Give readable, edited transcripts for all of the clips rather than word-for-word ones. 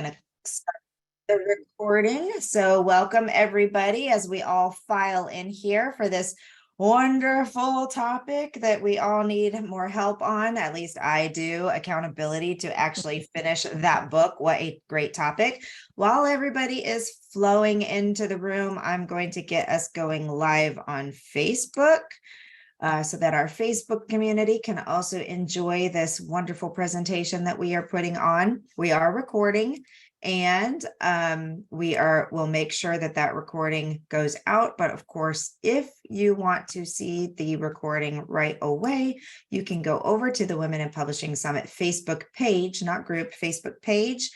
going to start the recording. So welcome everybody as we all file in here for this wonderful topic that we all need more help on. At least I do. Accountability to actually finish that book. What a great topic. While everybody is flowing into the room, I'm going to get us going live on Facebook. So that our Facebook community can also enjoy this wonderful presentation that we are putting on. We are recording, and we'll make sure that that recording goes out. But of course, if you want to see the recording right away, you can go over to the Women in Publishing Summit Facebook page, not group, Facebook page.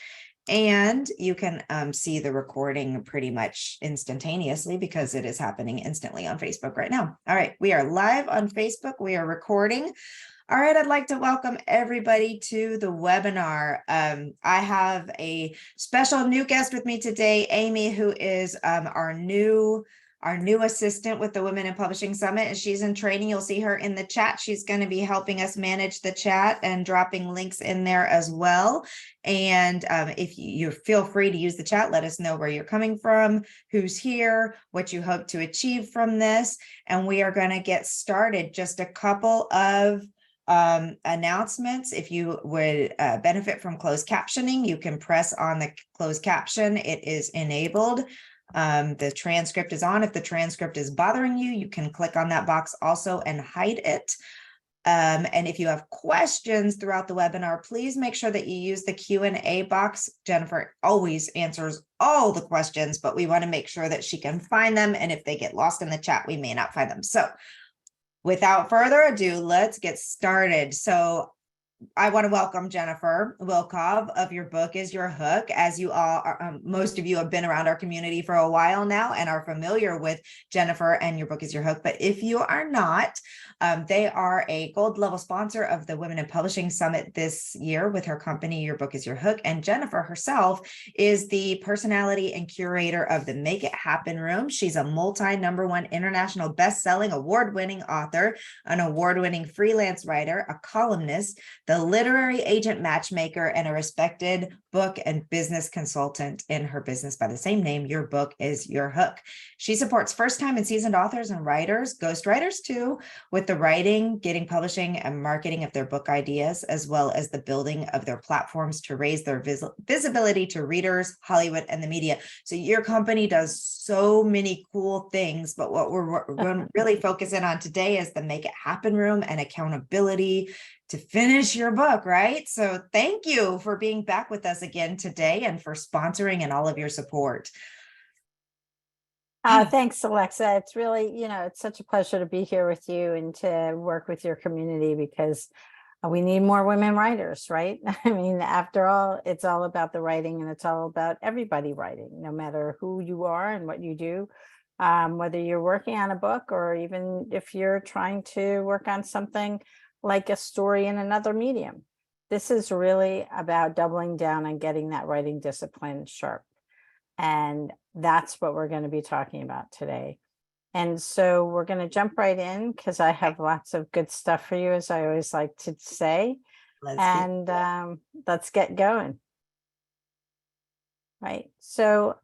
And you can see the recording pretty much instantaneously because it is happening instantly on Facebook right now. All right, we are live on Facebook. We are recording. All right, I'd like to welcome everybody to the webinar. I have a special new guest with me today, Amy, who is our new assistant with the Women in Publishing Summit, and she's in training. You'll see her in the chat. She's going to be helping us manage the chat and dropping links in there as well. And if you feel free to use the chat, let us know where you're coming from, who's here, what you hope to achieve from this. And we are going to get started. Just a couple of announcements. If you would benefit from closed captioning, you can press on the closed caption. It is enabled. The transcript is on. If the transcript is bothering you, you can click on that box also and hide it. And if you have questions throughout the webinar, please make sure that you use the Q&A box. Jennifer always answers all the questions, but we want to make sure that she can find them. And if they get lost in the chat, we may not find them. So without further ado, let's get started. So I want to welcome Jennifer Wilkov of Your Book is Your Hook. As you all are, most of you have been around our community for a while now and are familiar with Jennifer and Your Book is Your Hook. But if you are not, they are a gold level sponsor of the Women in Publishing Summit this year with her company, Your Book is Your Hook. And Jennifer herself is the personality and curator of the Make It Happen Room. She's a #1 international best-selling award-winning author, an award-winning freelance writer, a columnist, the literary agent matchmaker, and a respected book and business consultant in her business by the same name, Your Book is Your Hook. She supports first-time and seasoned authors and writers, ghostwriters too, with the writing, getting publishing, and marketing of their book ideas, as well as the building of their platforms to raise their visibility to readers, Hollywood, and the media. So your company does so many cool things, but what we're really focusing on today is the Make It Happen Room and accountability to finish your book, right? So thank you for being back with us again today and for sponsoring and all of your support. Thanks, Alexa. It's really, it's such a pleasure to be here with you and to work with your community because we need more women writers, right? I mean, after all, it's all about the writing and it's all about everybody writing, no matter who you are and what you do, whether you're working on a book or even if you're trying to work on something like a story in another medium. This is really about doubling down on getting that writing discipline sharp. And that's what we're going to be talking about today. And so we're going to jump right in because I have lots of good stuff for you, as I always like to say. Let's get going. Right. So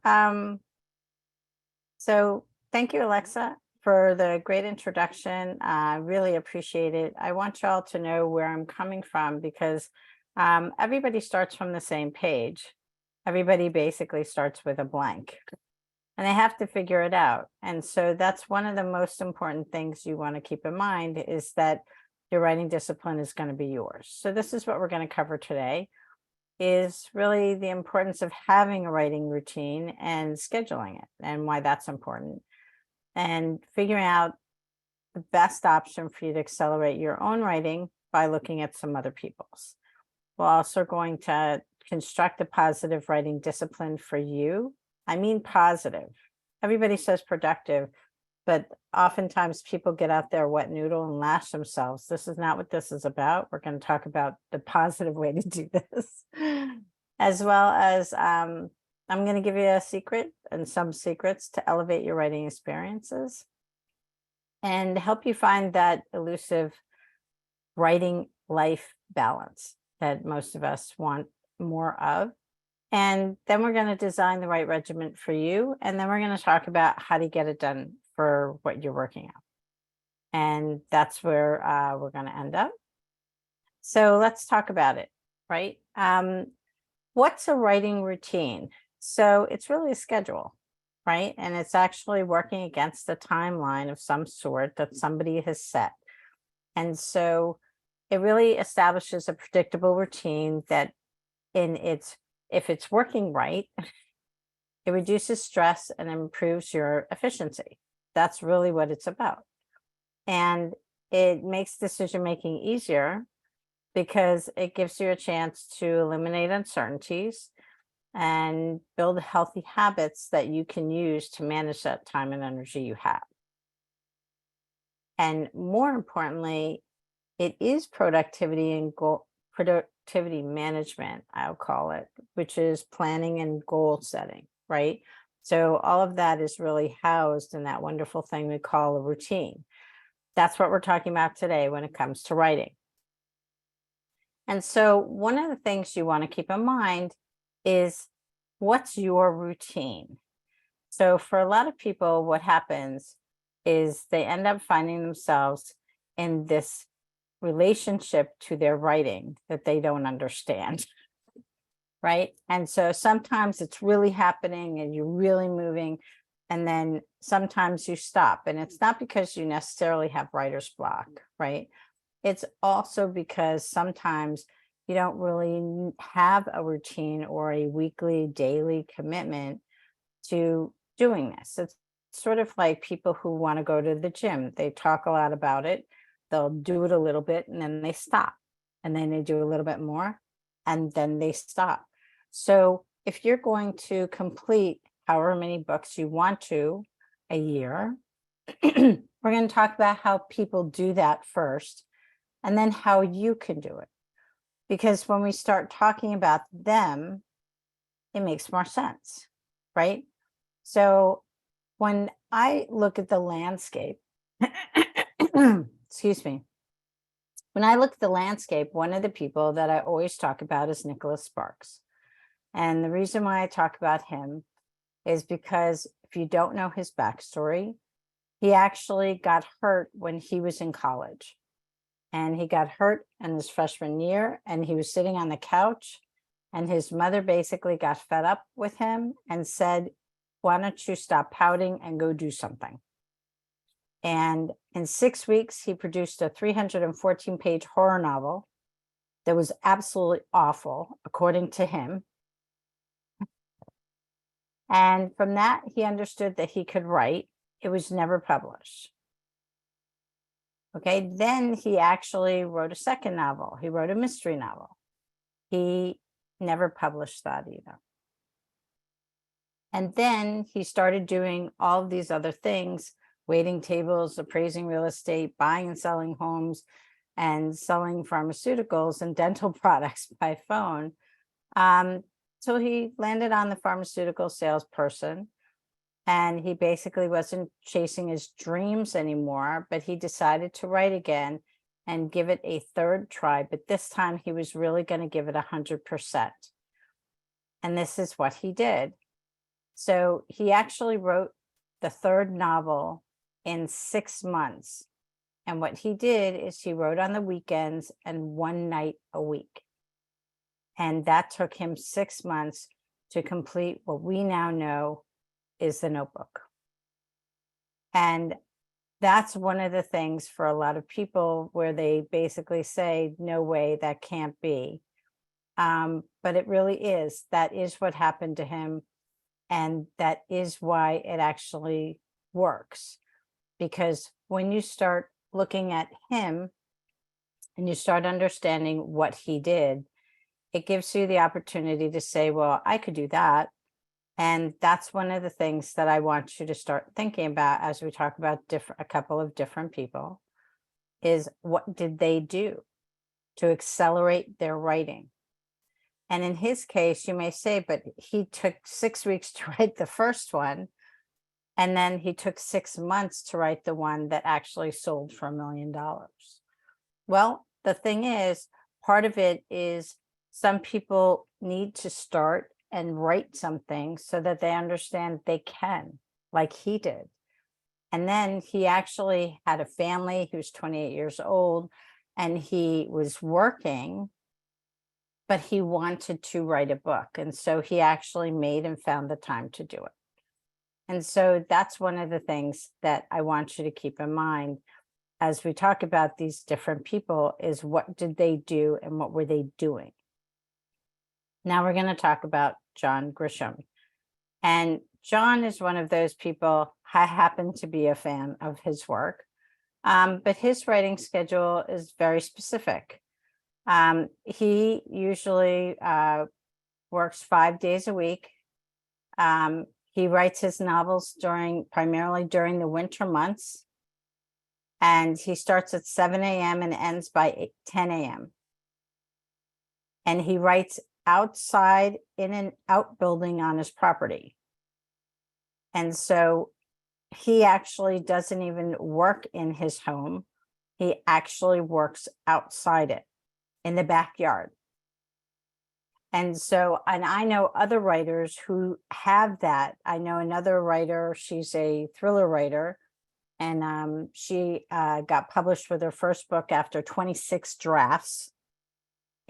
thank you, Alexa, for the great introduction. I really appreciate it. I want y'all to know where I'm coming from because everybody starts from the same page. Everybody basically starts with a blank and they have to figure it out. And so that's one of the most important things you want to keep in mind is that your writing discipline is going to be yours. So this is what we're going to cover today is really the importance of having a writing routine and scheduling it and why that's important. And figuring out the best option for you to accelerate your own writing by looking at some other people's. We're also going to construct a positive writing discipline for you. I mean positive. Everybody says productive, but oftentimes people get out there wet noodle and lash themselves. This is not what this is about. We're going to talk about the positive way to do this, as well as I'm going to give you a secret and some secrets to elevate your writing experiences and help you find that elusive writing life balance that most of us want more of. And then we're going to design the right regimen for you. And then we're going to talk about how to get it done for what you're working on. And that's where we're going to end up. So let's talk about it, right? What's a writing routine? So it's really a schedule, right? And it's actually working against a timeline of some sort that somebody has set. And so it really establishes a predictable routine that if it's working right, it reduces stress and improves your efficiency. That's really what it's about. And it makes decision making easier because it gives you a chance to eliminate uncertainties and build healthy habits that you can use to manage that time and energy you have. And more importantly, it is productivity and productivity management, I'll call it, which is planning and goal setting, right? So all of that is really housed in that wonderful thing we call a routine. That's what we're talking about today when it comes to writing. And so one of the things you want to keep in mind is, what's your routine? So for a lot of people, what happens is they end up finding themselves in this relationship to their writing that they don't understand, right? And so sometimes it's really happening and you're really moving, and then sometimes you stop. And it's not because you necessarily have writer's block, right? It's also because sometimes you don't really have a routine or a weekly, daily commitment to doing this. It's sort of like people who want to go to the gym. They talk a lot about it. They'll do it a little bit and then they stop. And then they do a little bit more and then they stop. So if you're going to complete however many books you want to a year, we're going to talk about how people do that first, and then how you can do it. Because when we start talking about them, it makes more sense, right? So when I look at the landscape, excuse me, when I look at the landscape, one of the people that I always talk about is Nicholas Sparks. And the reason why I talk about him is because if you don't know his backstory, he actually got hurt when he was in college. And he got hurt in his freshman year, and he was sitting on the couch, and his mother basically got fed up with him and said, why don't you stop pouting and go do something? And in 6 weeks, he produced a 314-page horror novel that was absolutely awful, according to him. And from that, he understood that he could write. It was never published. Okay, then he actually wrote a second novel. He wrote a mystery novel. He never published that either. And then he started doing all of these other things, waiting tables, appraising real estate, buying and selling homes, and selling pharmaceuticals and dental products by phone. So he landed on the pharmaceutical salesperson. And he basically wasn't chasing his dreams anymore, but he decided to write again and give it a third try. But this time he was really going to give it 100%. And this is what he did. So he actually wrote the third novel in 6 months. And what he did is he wrote on the weekends and one night a week. And that took him 6 months to complete what we now know is the Notebook. And that's one of the things for a lot of people where they basically say, no way, that can't be. But it really is. That is what happened to him. And that is why it actually works. Because when you start looking at him and you start understanding what he did, it gives you the opportunity to say, well, I could do that. And that's one of the things that I want you to start thinking about as we talk about a couple of different people, is what did they do to accelerate their writing? And in his case, you may say, but he took 6 weeks to write the first one. And then he took 6 months to write the one that actually sold for $1 million. Well, the thing is, part of it is some people need to start and write something so that they understand they can, like he did. And then he actually had a family. He was 28 years old and he was working, but he wanted to write a book. And so he actually made and found the time to do it. And so that's one of the things that I want you to keep in mind as we talk about these different people is what did they do and what were they doing? Now we're going to talk about John Grisham. And John is one of those people, I happen to be a fan of his work, but his writing schedule is very specific. He usually works 5 days a week. He writes his novels primarily during the winter months. And he starts at 7 a.m. and ends by 10 a.m. And he writes outside in an outbuilding on his property. And so he actually doesn't even work in his home. He actually works outside it in the backyard. And so, and I know other writers who have that. I know another writer, she's a thriller writer, and she got published with her first book after 26 drafts.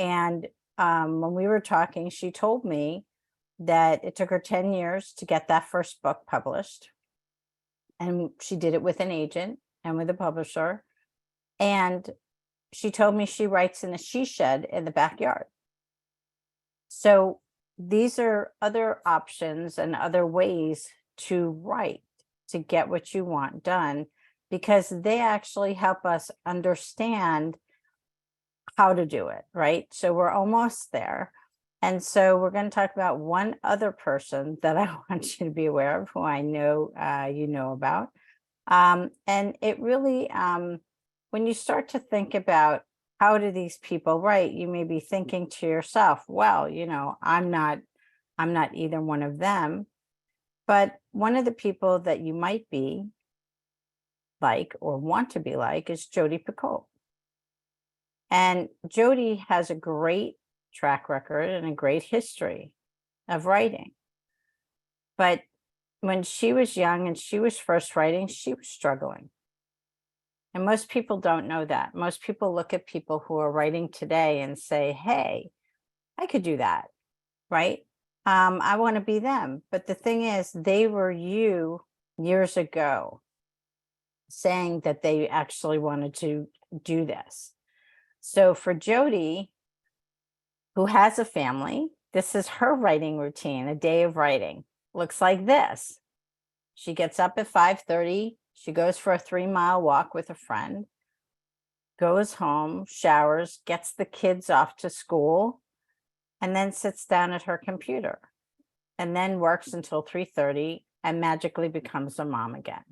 And when we were talking, she told me that it took her 10 years to get that first book published. And she did it with an agent and with a publisher. And she told me she writes in a she shed in the backyard. So these are other options and other ways to write to get what you want done, because they actually help us understand how to do it, right? So we're almost there. And so we're going to talk about one other person that I want you to be aware of, who I know you know about. And it really, when you start to think about how do these people write, you may be thinking to yourself, well, you know, I'm not either one of them. But one of the people that you might be like or want to be like is Jodi Picoult. And Jodi has a great track record and a great history of writing. But when she was young and she was first writing, she was struggling. And most people don't know that. Most people look at people who are writing today and say, hey, I could do that, right? I want to be them. But the thing is, they were you years ago saying that they actually wanted to do this. So for Jodi, who has a family, this is her writing routine. A day of writing looks like this. She gets up at 5:30. She goes for a 3-mile walk with a friend, goes home, showers, gets the kids off to school, and then sits down at her computer and then works until 3:30 and magically becomes a mom again.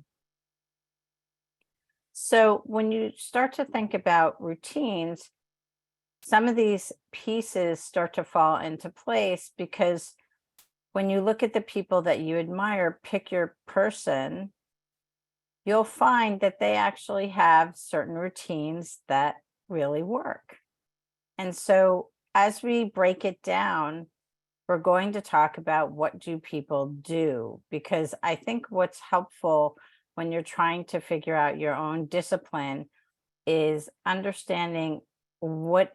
So when you start to think about routines, some of these pieces start to fall into place, because when you look at the people that you admire, pick your person, you'll find that they actually have certain routines that really work. And so as we break it down, we're going to talk about what do people do, because I think what's helpful when you're trying to figure out your own discipline is understanding what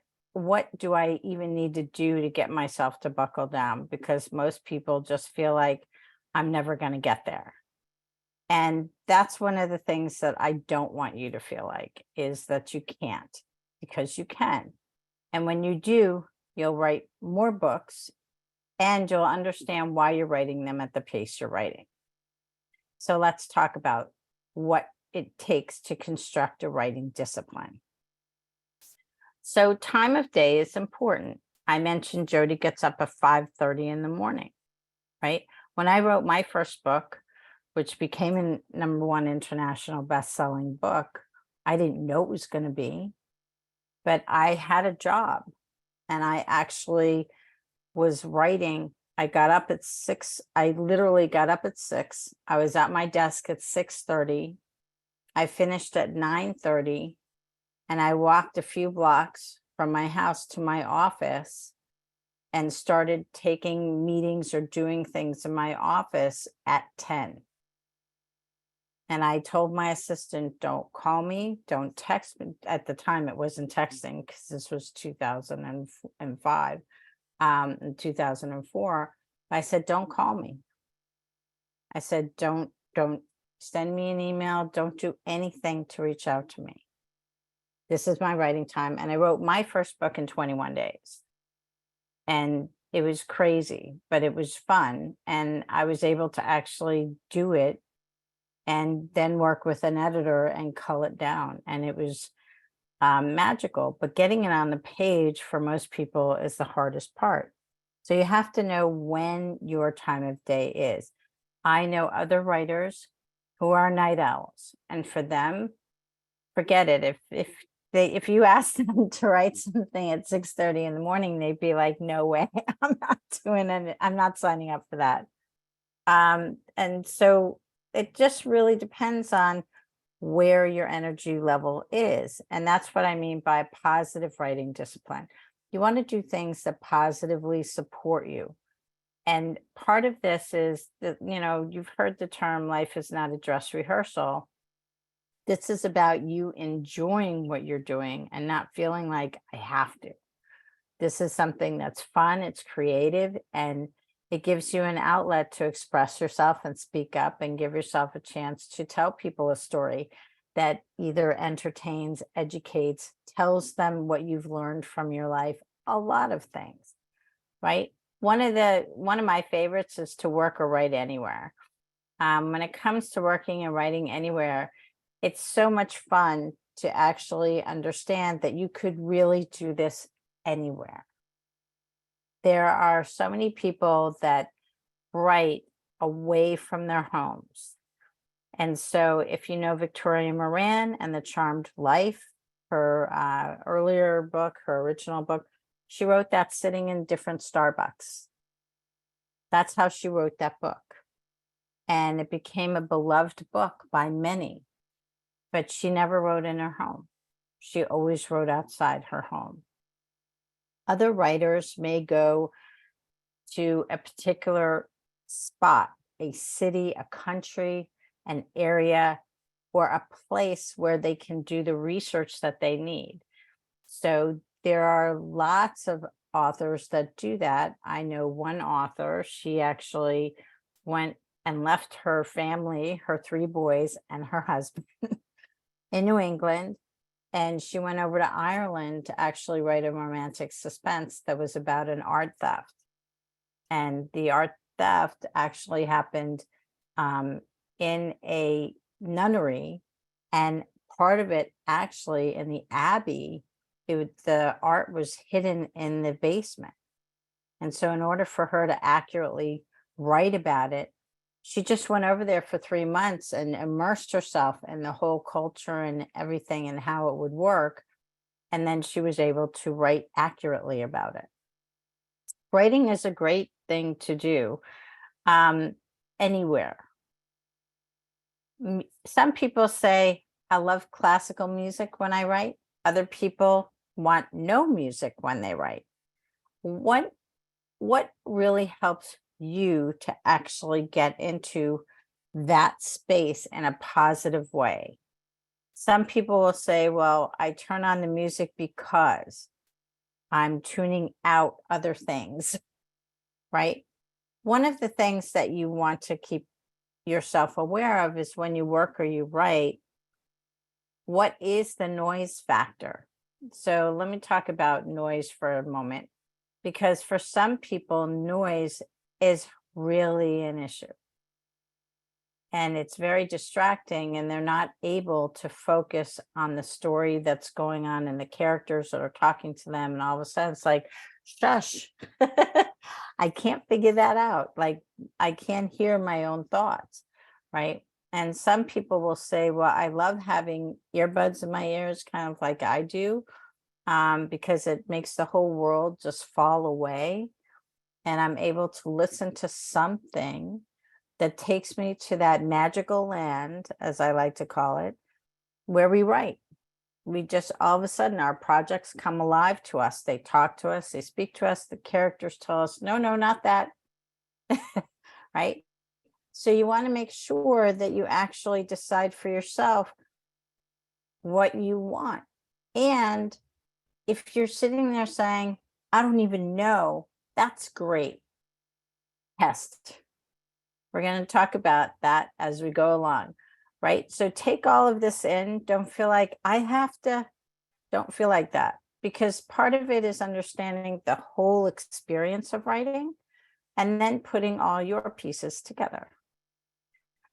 do I even need to do to get myself to buckle down, because most people just feel like I'm never going to get there. And that's one of the things that I don't want you to feel like, is that you can't, because you can. And when you do, you'll write more books and you'll understand why you're writing them at the pace you're writing. So let's talk about what it takes to construct a writing discipline. So time of day is important. I mentioned Jodi gets up at 5:30 in the morning, right? When I wrote my first book, which became a #1 international best-selling book, I didn't know it was going to be, but I had a job and I actually was writing. I got up at 6. I literally got up at 6. I was at my desk at 6:30. I finished at 9:30. And I walked a few blocks from my house to my office, and started taking meetings or doing things in my office at 10. And I told my assistant, don't call me, don't text me. At the time, it wasn't texting because this was 2005, and 2004. I said, don't call me. I said, don't send me an email. Don't do anything to reach out to me. This is my writing time. And I wrote my first book in 21 days. And it was crazy, but it was fun. And I was able to actually do it and then work with an editor and cull it down. And it was magical. But getting it on the page for most people is the hardest part. So you have to know when your time of day is. I know other writers who are night owls, and for them, forget it. If you ask them to write something at 6:30 in the morning, they'd be like, no way, I'm not doing it. I'm not signing up for that. And so it just really depends on where your energy level is. And that's what I mean by positive writing discipline. You want to do things that positively support you. And part of this is that, you've heard the term life is not a dress rehearsal. This is about you enjoying what you're doing and not feeling like I have to. This is something that's fun, it's creative, and it gives you an outlet to express yourself and speak up and give yourself a chance to tell people a story that either entertains, educates, tells them what you've learned from your life, a lot of things, right? One of my favorites is to work or write anywhere. When it comes to working and writing anywhere, it's so much fun to actually understand that you could really do this anywhere. There are so many people that write away from their homes. And so if you know Victoria Moran and The Charmed Life, her earlier book, her original book, she wrote that sitting in different Starbucks. That's how she wrote that book. And it became a beloved book by many. But she never wrote in her home. She always wrote outside her home. Other writers may go to a particular spot, a city, a country, an area, or a place where they can do the research that they need. So there are lots of authors that do that. I know one author, she actually went and left her family, her 3 boys and her husband in New England. And she went over to Ireland to actually write a romantic suspense that was about an art theft. And the art theft actually happened in a nunnery. And part of it actually in the abbey, the art was hidden in the basement. And so in order for her to accurately write about it, she just went over there for 3 months and immersed herself in the whole culture and everything and how it would work. And then she was able to write accurately about it. Writing is a great thing to do anywhere. Some people say, I love classical music when I write. Other people want no music when they write. What really helps you to actually get into that space in a positive way? Some people will say, well, I turn on the music because I'm tuning out other things, right? One of the things that you want to keep yourself aware of is when you work or you write, what is the noise factor? So let me talk about noise for a moment, because for some people, noise is really an issue. And it's very distracting, and they're not able to focus on the story that's going on and the characters that are talking to them. And all of a sudden it's like, shush, I can't figure that out. Like, I can't hear my own thoughts, right? And some people will say, well, I love having earbuds in my ears, kind of like I do, because it makes the whole world just fall away. And I'm able to listen to something that takes me to that magical land, as I like to call it, where we write. we just all of a sudden our projects come alive to us. They talk to us, they speak to us, the characters tell us, no, no, not that. Right? So you want to make sure that you actually decide for yourself what you want. And if you're sitting there saying, I don't even know, that's great. Test. We're going to talk about that as we go along, right? So take all of this in. Don't feel like I have to, don't feel like that, because part of it is understanding the whole experience of writing and then putting all your pieces together.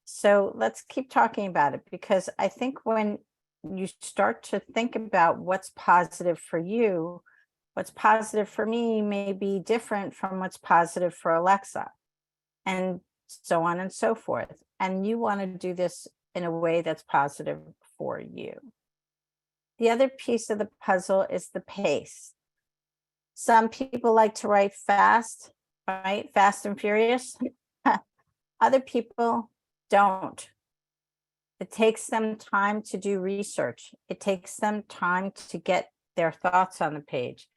So let's keep talking about it, because I think when you start to think about what's positive for you, what's positive for me may be different from what's positive for Alexa, and so on and so forth. And you want to do this in a way that's positive for you. The other piece of the puzzle is the pace. Some people like to write fast, right? Fast and furious. Other people don't. It takes them time to do research. It takes them time to get their thoughts on the page.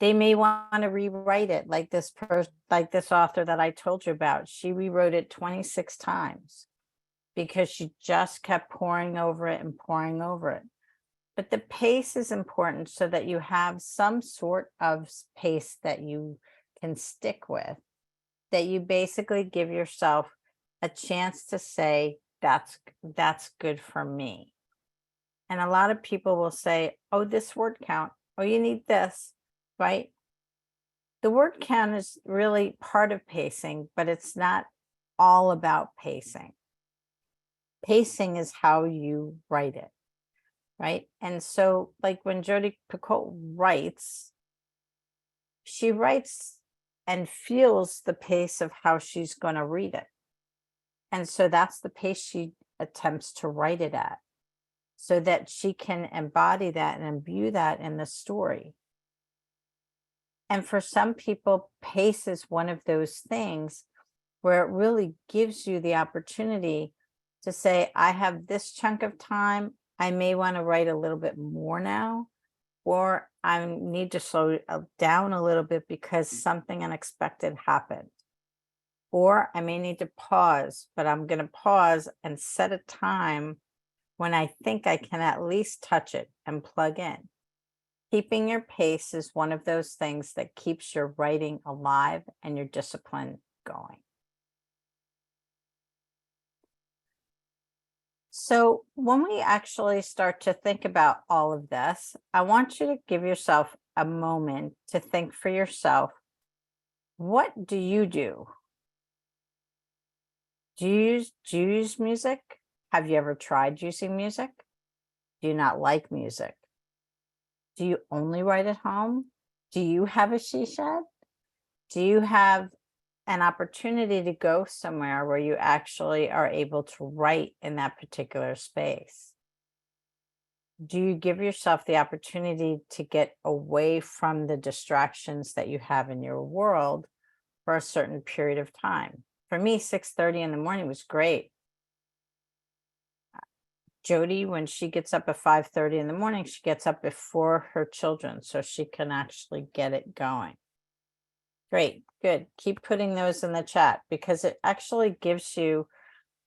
They may want to rewrite it, like this author that I told you about. She rewrote it 26 times because she just kept pouring over it and pouring over it. But the pace is important so that you have some sort of pace that you can stick with, that you basically give yourself a chance to say, that's good for me. And a lot of people will say, oh, this word count, oh, you need this, right? The word count is really part of pacing, but it's not all about pacing. Pacing is how you write it, right? And so like when Jodi Picoult writes, she writes and feels the pace of how she's going to read it. And so that's the pace she attempts to write it at, so that she can embody that and imbue that in the story. And for some people, pace is one of those things where it really gives you the opportunity to say, I have this chunk of time. I may want to write a little bit more now, or I need to slow down a little bit because something unexpected happened. Or I may need to pause, but I'm going to pause and set a time when I think I can at least touch it and plug in. Keeping your pace is one of those things that keeps your writing alive and your discipline going. So when we actually start to think about all of this, I want you to give yourself a moment to think for yourself, what do you do? Do you use music? Have you ever tried using music? Do you not like music? Do you only write at home? Do you have a she shed? Do you have an opportunity to go somewhere where you actually are able to write in that particular space? Do you give yourself the opportunity to get away from the distractions that you have in your world for a certain period of time? For me, 6:30 in the morning was great. Jodi, when she gets up at 5:30 in the morning, she gets up before her children so she can actually get it going. Great, good. Keep putting those in the chat, because it actually gives you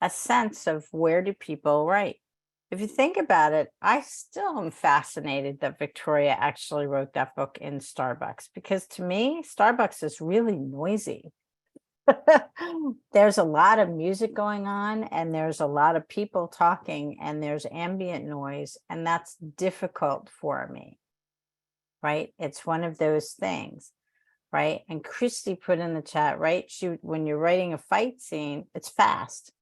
a sense of where do people write. If you think about it, I still am fascinated that Victoria actually wrote that book in Starbucks, because to me, Starbucks is really noisy. There's a lot of music going on, and there's a lot of people talking, and there's ambient noise, and that's difficult for me, right? It's one of those things, right? And Christy put in the chat, right? When you're writing a fight scene, it's fast.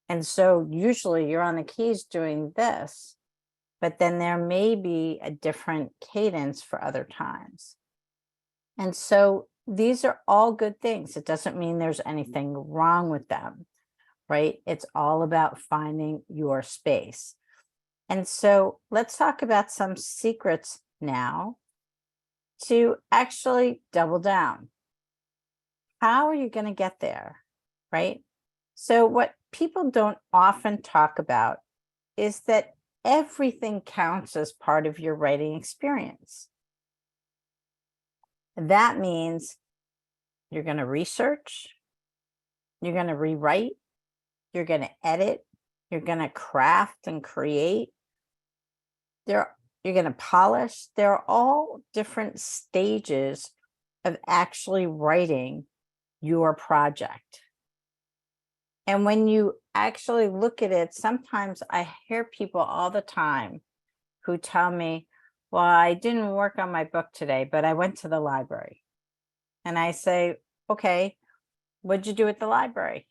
And so usually you're on the keys doing this, but then there may be a different cadence for other times. And so these are all good things. It doesn't mean there's anything wrong with them, right? It's all about finding your space. And so let's talk about some secrets now to actually double down. How are you going to get there, right? So what people don't often talk about is that everything counts as part of your writing experience. That means you're going to research, you're going to rewrite, you're going to edit, you're going to craft and create. You're going to polish. There are all different stages of actually writing your project. And when you actually look at it, sometimes I hear people all the time who tell me, well, I didn't work on my book today, but I went to the library. And I say, okay, what'd you do at the library?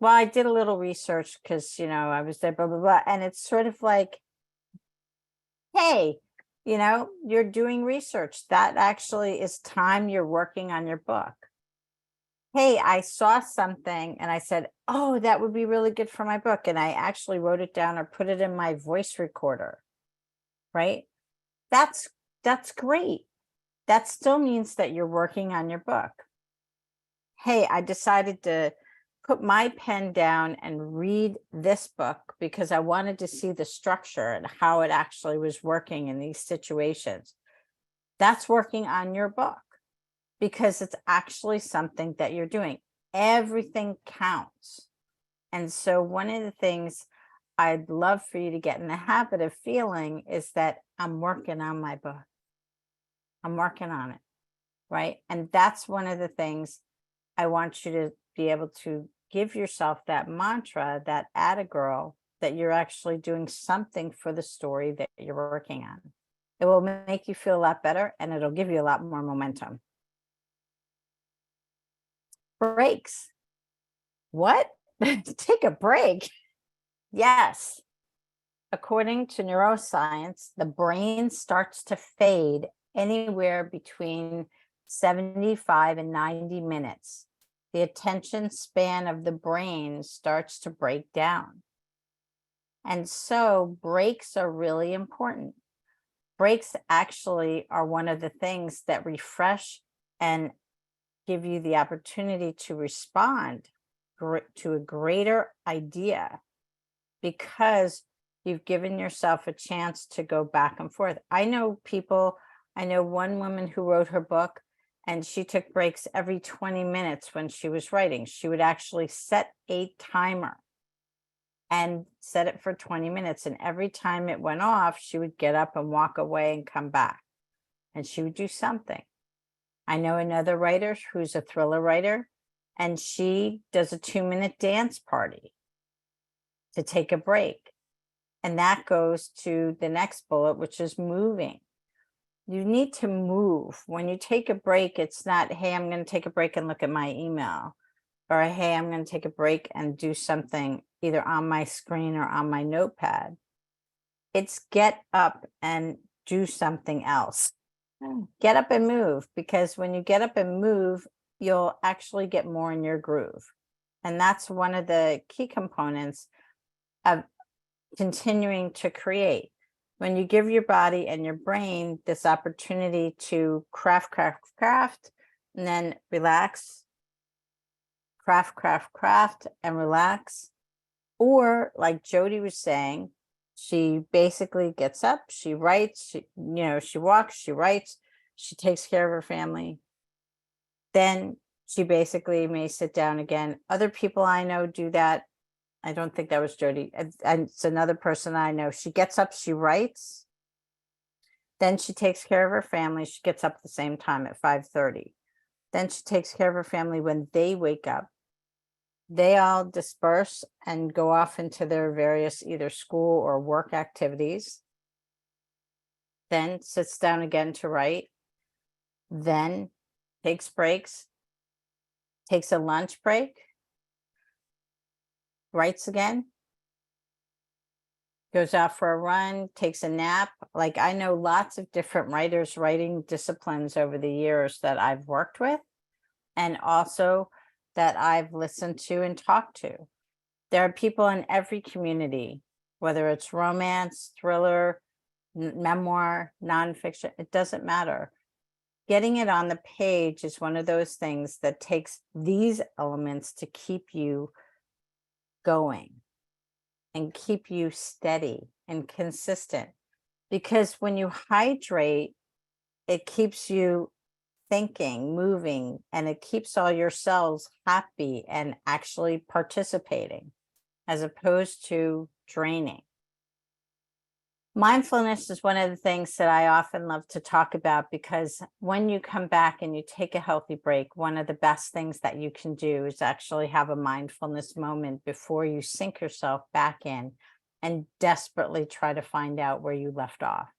Well, I did a little research because, I was there, blah, blah, blah. And it's sort of like, hey, you're doing research. That actually is time you're working on your book. Hey, I saw something and I said, oh, that would be really good for my book. And I actually wrote it down or put it in my voice recorder, right? That's great. That still means that you're working on your book. Hey, I decided to put my pen down and read this book because I wanted to see the structure and how it actually was working in these situations. That's working on your book because it's actually something that you're doing. Everything counts. And so one of the things I'd love for you to get in the habit of feeling is that I'm working on my book. I'm working on it, right? And that's one of the things I want you to be able to give yourself, that mantra, that girl, that you're actually doing something for the story that you're working on. It will make you feel a lot better and it'll give you a lot more momentum. Breaks. What? Take a break. Yes. According to neuroscience, the brain starts to fade anywhere between 75 and 90 minutes. The attention span of the brain starts to break down. And so breaks are really important. Breaks actually are one of the things that refresh and give you the opportunity to respond to a greater idea because you've given yourself a chance to go back and forth. I know one woman who wrote her book and she took breaks every 20 minutes when she was writing. She would actually set a timer and set it for 20 minutes. And every time it went off, she would get up and walk away and come back. And she would do something. I know another writer who's a thriller writer, and she does a 2-minute dance party to take a break. And that goes to the next bullet, which is moving. You need to move. When you take a break, it's not, hey, I'm going to take a break and look at my email, or hey, I'm going to take a break and do something either on my screen or on my notepad. It's get up and do something else. Get up and move, because when you get up and move, you'll actually get more in your groove. And that's one of the key components of continuing to create. When you give your body and your brain this opportunity to craft, and then relax, craft, and relax. Or like Jody was saying, she basically gets up, she writes, she walks, she writes, she takes care of her family. Then she basically may sit down again. Other people I know do that. I don't think that was Jody. And it's another person I know. She gets up, she writes. Then she takes care of her family. She gets up at the same time at 5:30. Then she takes care of her family when they wake up. They all disperse and go off into their various either school or work activities. Then sits down again to write. Then takes breaks, takes a lunch break, writes again, goes out for a run, takes a nap. Like, I know lots of different writers, writing disciplines over the years that I've worked with, and also that I've listened to and talked to. There are people in every community, whether it's romance, thriller, memoir, nonfiction, it doesn't matter. Getting it on the page is one of those things that takes these elements to keep you going and keep you steady and consistent, because when you hydrate, it keeps you thinking, moving, and it keeps all your cells happy and actually participating, as opposed to draining. Mindfulness is one of the things that I often love to talk about, because when you come back and you take a healthy break, one of the best things that you can do is actually have a mindfulness moment before you sink yourself back in and desperately try to find out where you left off.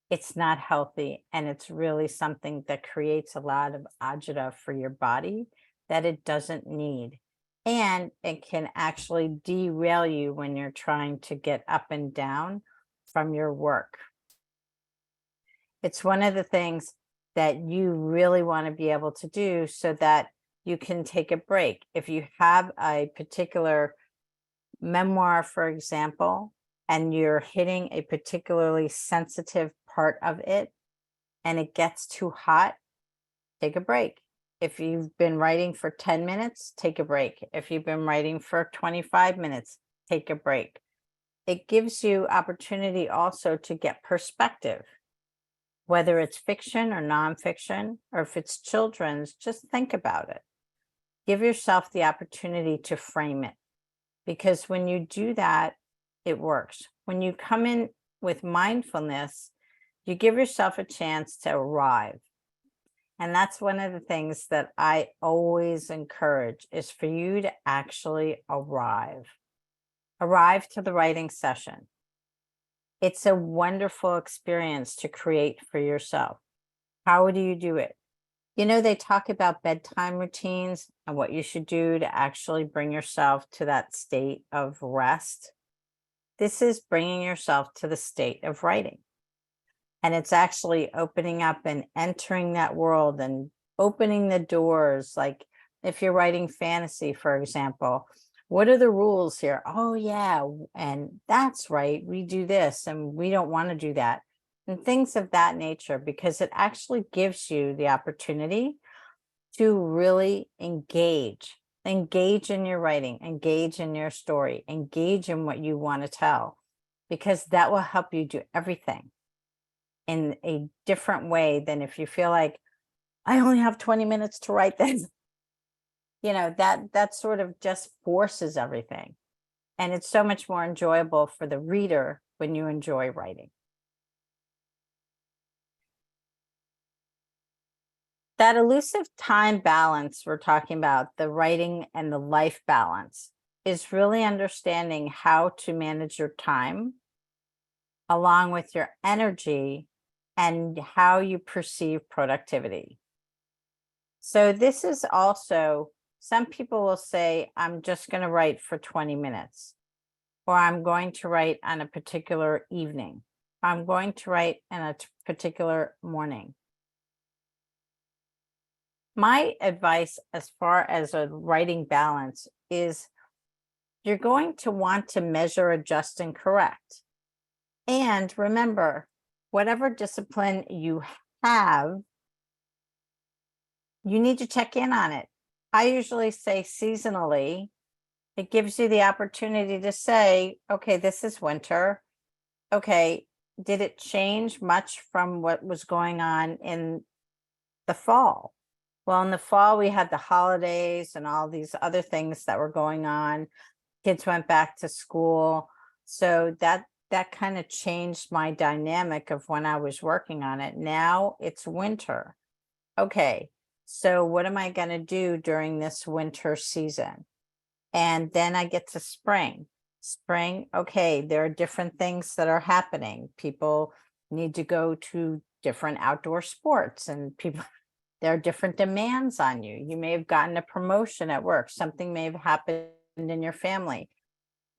It's not healthy, and it's really something that creates a lot of agita for your body that it doesn't need. And it can actually derail you when you're trying to get up and down from your work. It's one of the things that you really want to be able to do so that you can take a break. If you have a particular memoir, for example, and you're hitting a particularly sensitive part of it and it gets too hot, take a break. If you've been writing for 10 minutes, take a break. If you've been writing for 25 minutes, take a break. It gives you opportunity also to get perspective, whether it's fiction or nonfiction, or if it's children's, just think about it. Give yourself the opportunity to frame it, because when you do that, it works. When you come in with mindfulness, you give yourself a chance to arrive. And that's one of the things that I always encourage, is for you to actually arrive to the writing session. It's a wonderful experience to create for yourself. How do you do it? You know, they talk about bedtime routines and what you should do to actually bring yourself to that state of rest. This is bringing yourself to the state of writing. And it's actually opening up and entering that world and opening the doors. Like if you're writing fantasy, for example, what are the rules here? Oh, yeah. And that's right. We do this and we don't want to do that. And things of that nature, because it actually gives you the opportunity to really engage in your writing, engage in your story, engage in what you want to tell, because that will help you do everything in a different way than if you feel like, I only have 20 minutes to write this. You know, that sort of just forces everything. And it's so much more enjoyable for the reader when you enjoy writing. That elusive time balance we're talking about, the writing and the life balance, is really understanding how to manage your time along with your energy and how you perceive productivity. So this is also, some people will say, I'm just going to write for 20 minutes, or I'm going to write on a particular evening. I'm going to write in a particular morning. My advice as far as a writing balance is you're going to want to measure, adjust, and correct. And remember, whatever discipline you have, you need to check in on it. I usually say seasonally. It gives you the opportunity to say, okay, this is winter. Okay, did it change much from what was going on in the fall? Well, in the fall, we had the holidays and all these other things that were going on. Kids went back to school. So that kind of changed my dynamic of when I was working on it. Now it's winter. Okay, so what am I going to do during this winter season? And then I get to spring. Spring, okay, there are different things that are happening. People need to go to different outdoor sports, and people, there are different demands on you. You may have gotten a promotion at work. Something may have happened in your family.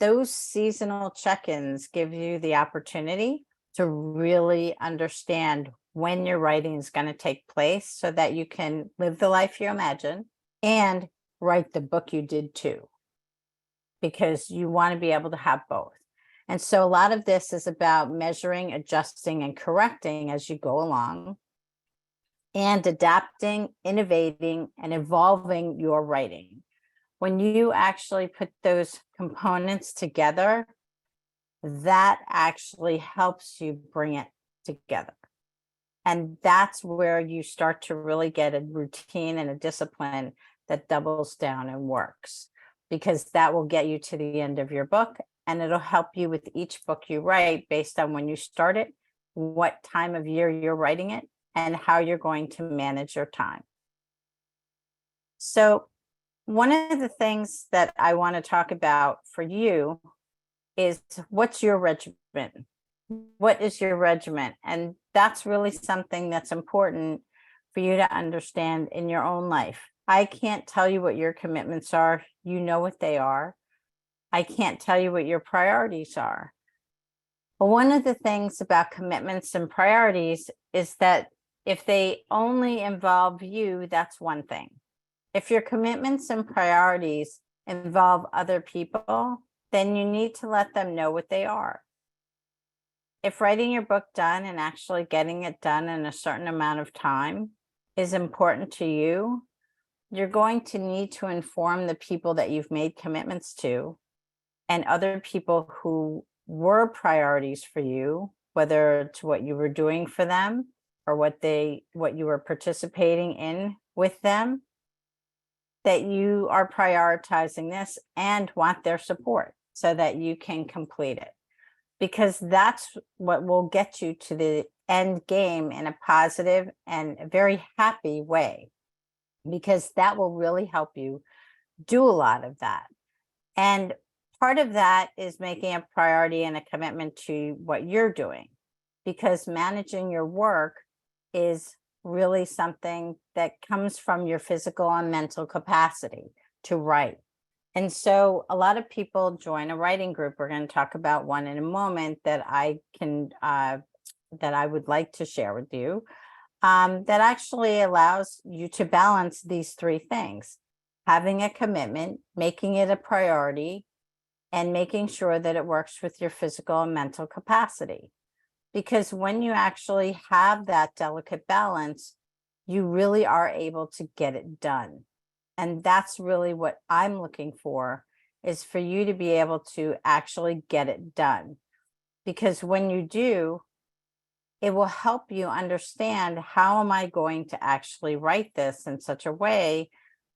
Those seasonal check-ins give you the opportunity to really understand when your writing is going to take place, so that you can live the life you imagine and write the book you did too, because you want to be able to have both. And so a lot of this is about measuring, adjusting, and correcting as you go along, and adapting, innovating, and evolving your writing. When you actually put those components together, that actually helps you bring it together. And that's where you start to really get a routine and a discipline that doubles down and works, because that will get you to the end of your book, and it'll help you with each book you write based on when you start it, what time of year you're writing it, and how you're going to manage your time. So one of the things that I want to talk about for you is, what's your regimen? What is your regimen? And that's really something that's important for you to understand in your own life. I can't tell you what your commitments are. You know what they are. I can't tell you what your priorities are. But one of the things about commitments and priorities is that if they only involve you, that's one thing. If your commitments and priorities involve other people, then you need to let them know what they are. If writing your book done and actually getting it done in a certain amount of time is important to you, you're going to need to inform the people that you've made commitments to and other people who were priorities for you, whether it's what you were doing for them or what you were participating in with them, that you are prioritizing this and want their support so that you can complete it. Because that's what will get you to the end game in a positive and a very happy way, because that will really help you do a lot of that. And part of that is making a priority and a commitment to what you're doing, because managing your work is really something that comes from your physical and mental capacity to write. And so a lot of people join a writing group. We're going to talk about one in a moment that I would like to share with you, that actually allows you to balance these three things: having a commitment, making it a priority, and making sure that it works with your physical and mental capacity. Because when you actually have that delicate balance, you really are able to get it done. And that's really what I'm looking for, is for you to be able to actually get it done. Because when you do, it will help you understand, how am I going to actually write this in such a way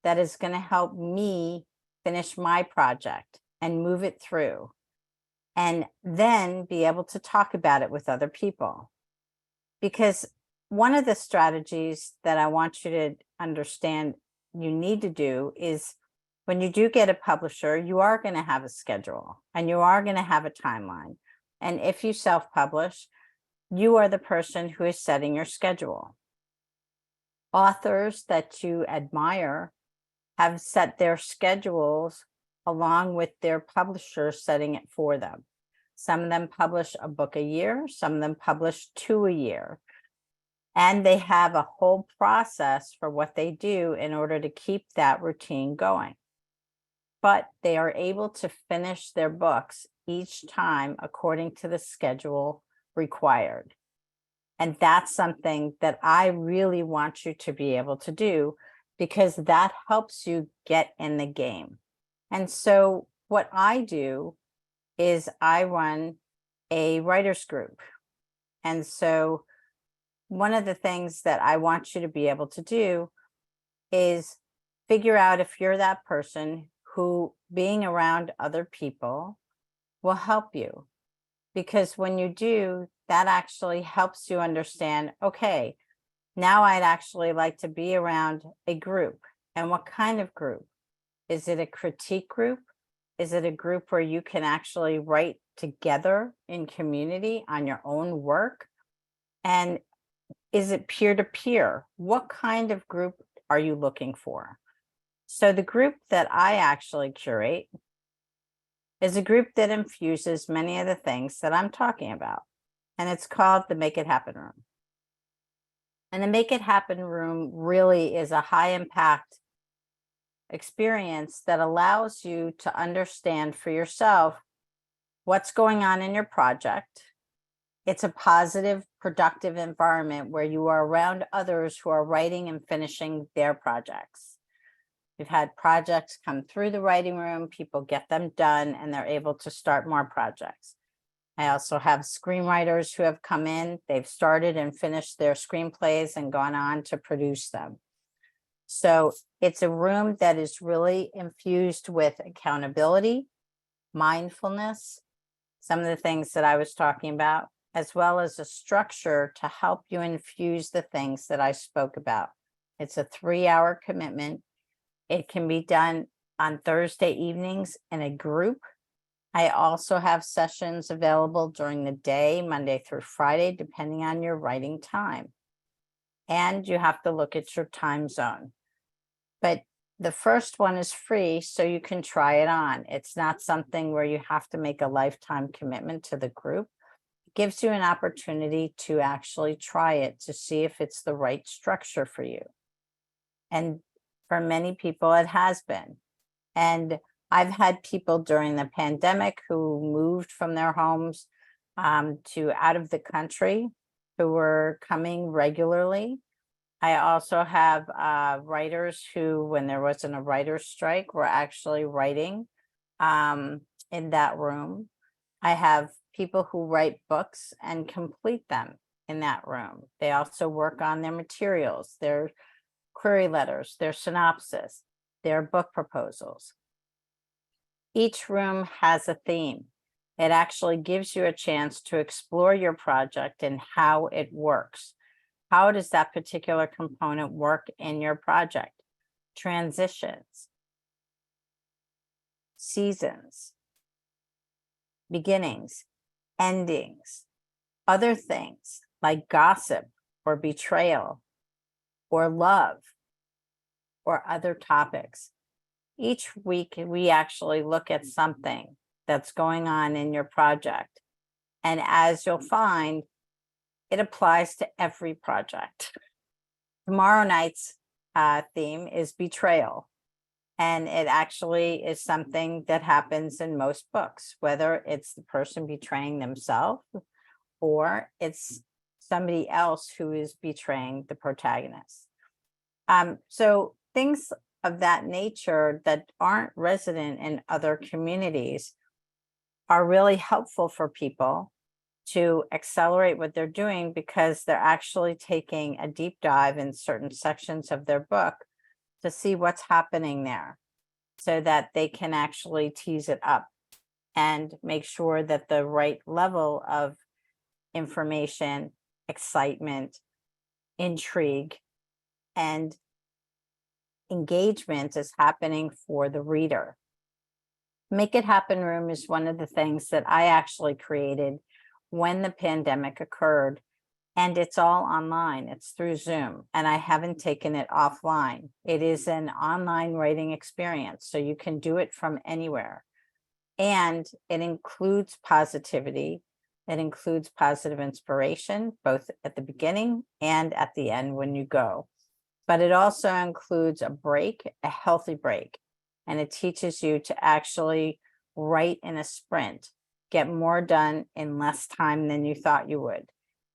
that is going to help me finish my project and move it through, and then be able to talk about it with other people. Because one of the strategies that I want you to understand you need to do is, when you do get a publisher, you are going to have a schedule and you are going to have a timeline. And if you self-publish, you are the person who is setting your schedule. Authors that you admire have set their schedules along with their publisher setting it for them. Some of them publish a book a year, some of them publish 2 a year. And they have a whole process for what they do in order to keep that routine going. But they are able to finish their books each time according to the schedule required. And that's something that I really want you to be able to do, because that helps you get in the game. And so what I do is I run a writers group. And so one of the things that I want you to be able to do is figure out if you're that person who being around other people will help you. Because when you do, that actually helps you understand, okay, now I'd actually like to be around a group. And what kind of group? Is it a critique group? Is it a group where you can actually write together in community on your own work? And is it peer-to-peer? What kind of group are you looking for? So the group that I actually curate is a group that infuses many of the things that I'm talking about. And it's called the Make It Happen Room. And the Make It Happen Room really is a high impact experience that allows you to understand for yourself what's going on in your project. It's a positive, productive environment where you are around others who are writing and finishing their projects. We've had projects come through the writing room, people get them done, and they're able to start more projects. I also have screenwriters who have come in. They've started and finished their screenplays and gone on to produce them. So it's a room that is really infused with accountability, mindfulness, some of the things that I was talking about, as well as a structure to help you infuse the things that I spoke about. It's a 3-hour commitment. It can be done on Thursday evenings in a group. I also have sessions available during the day, Monday through Friday, depending on your writing time. And you have to look at your time zone. But the first one is free, so you can try it on. It's not something where you have to make a lifetime commitment to the group. It gives you an opportunity to actually try it to see if it's the right structure for you. And for many people, it has been. And I've had people during the pandemic who moved from their homes to out of the country who were coming regularly. I also have writers who, when there wasn't a writer's strike, were actually writing in that room. I have people who write books and complete them in that room. They also work on their materials, their query letters, their synopsis, their book proposals. Each room has a theme. It actually gives you a chance to explore your project and how it works. How does that particular component work in your project? Transitions, seasons, beginnings, endings, other things like gossip or betrayal or love or other topics. Each week, we actually look at something that's going on in your project. And as you'll find, it applies to every project. Tomorrow night's theme is betrayal. And it actually is something that happens in most books, whether it's the person betraying themselves or it's somebody else who is betraying the protagonist. So things of that nature that aren't resident in other communities are really helpful for people to accelerate what they're doing because they're actually taking a deep dive in certain sections of their book to see what's happening there so that they can actually tease it up and make sure that the right level of information, excitement, intrigue, and engagement is happening for the reader. Make It Happen Room is one of the things that I actually created when the pandemic occurred, and it's all online. It's through Zoom, and I haven't taken it offline. It is an online writing experience, so you can do it from anywhere. And it includes positivity. It includes positive inspiration, both at the beginning and at the end when you go. But it also includes a break, a healthy break, and it teaches you to actually write in a sprint, get more done in less time than you thought you would,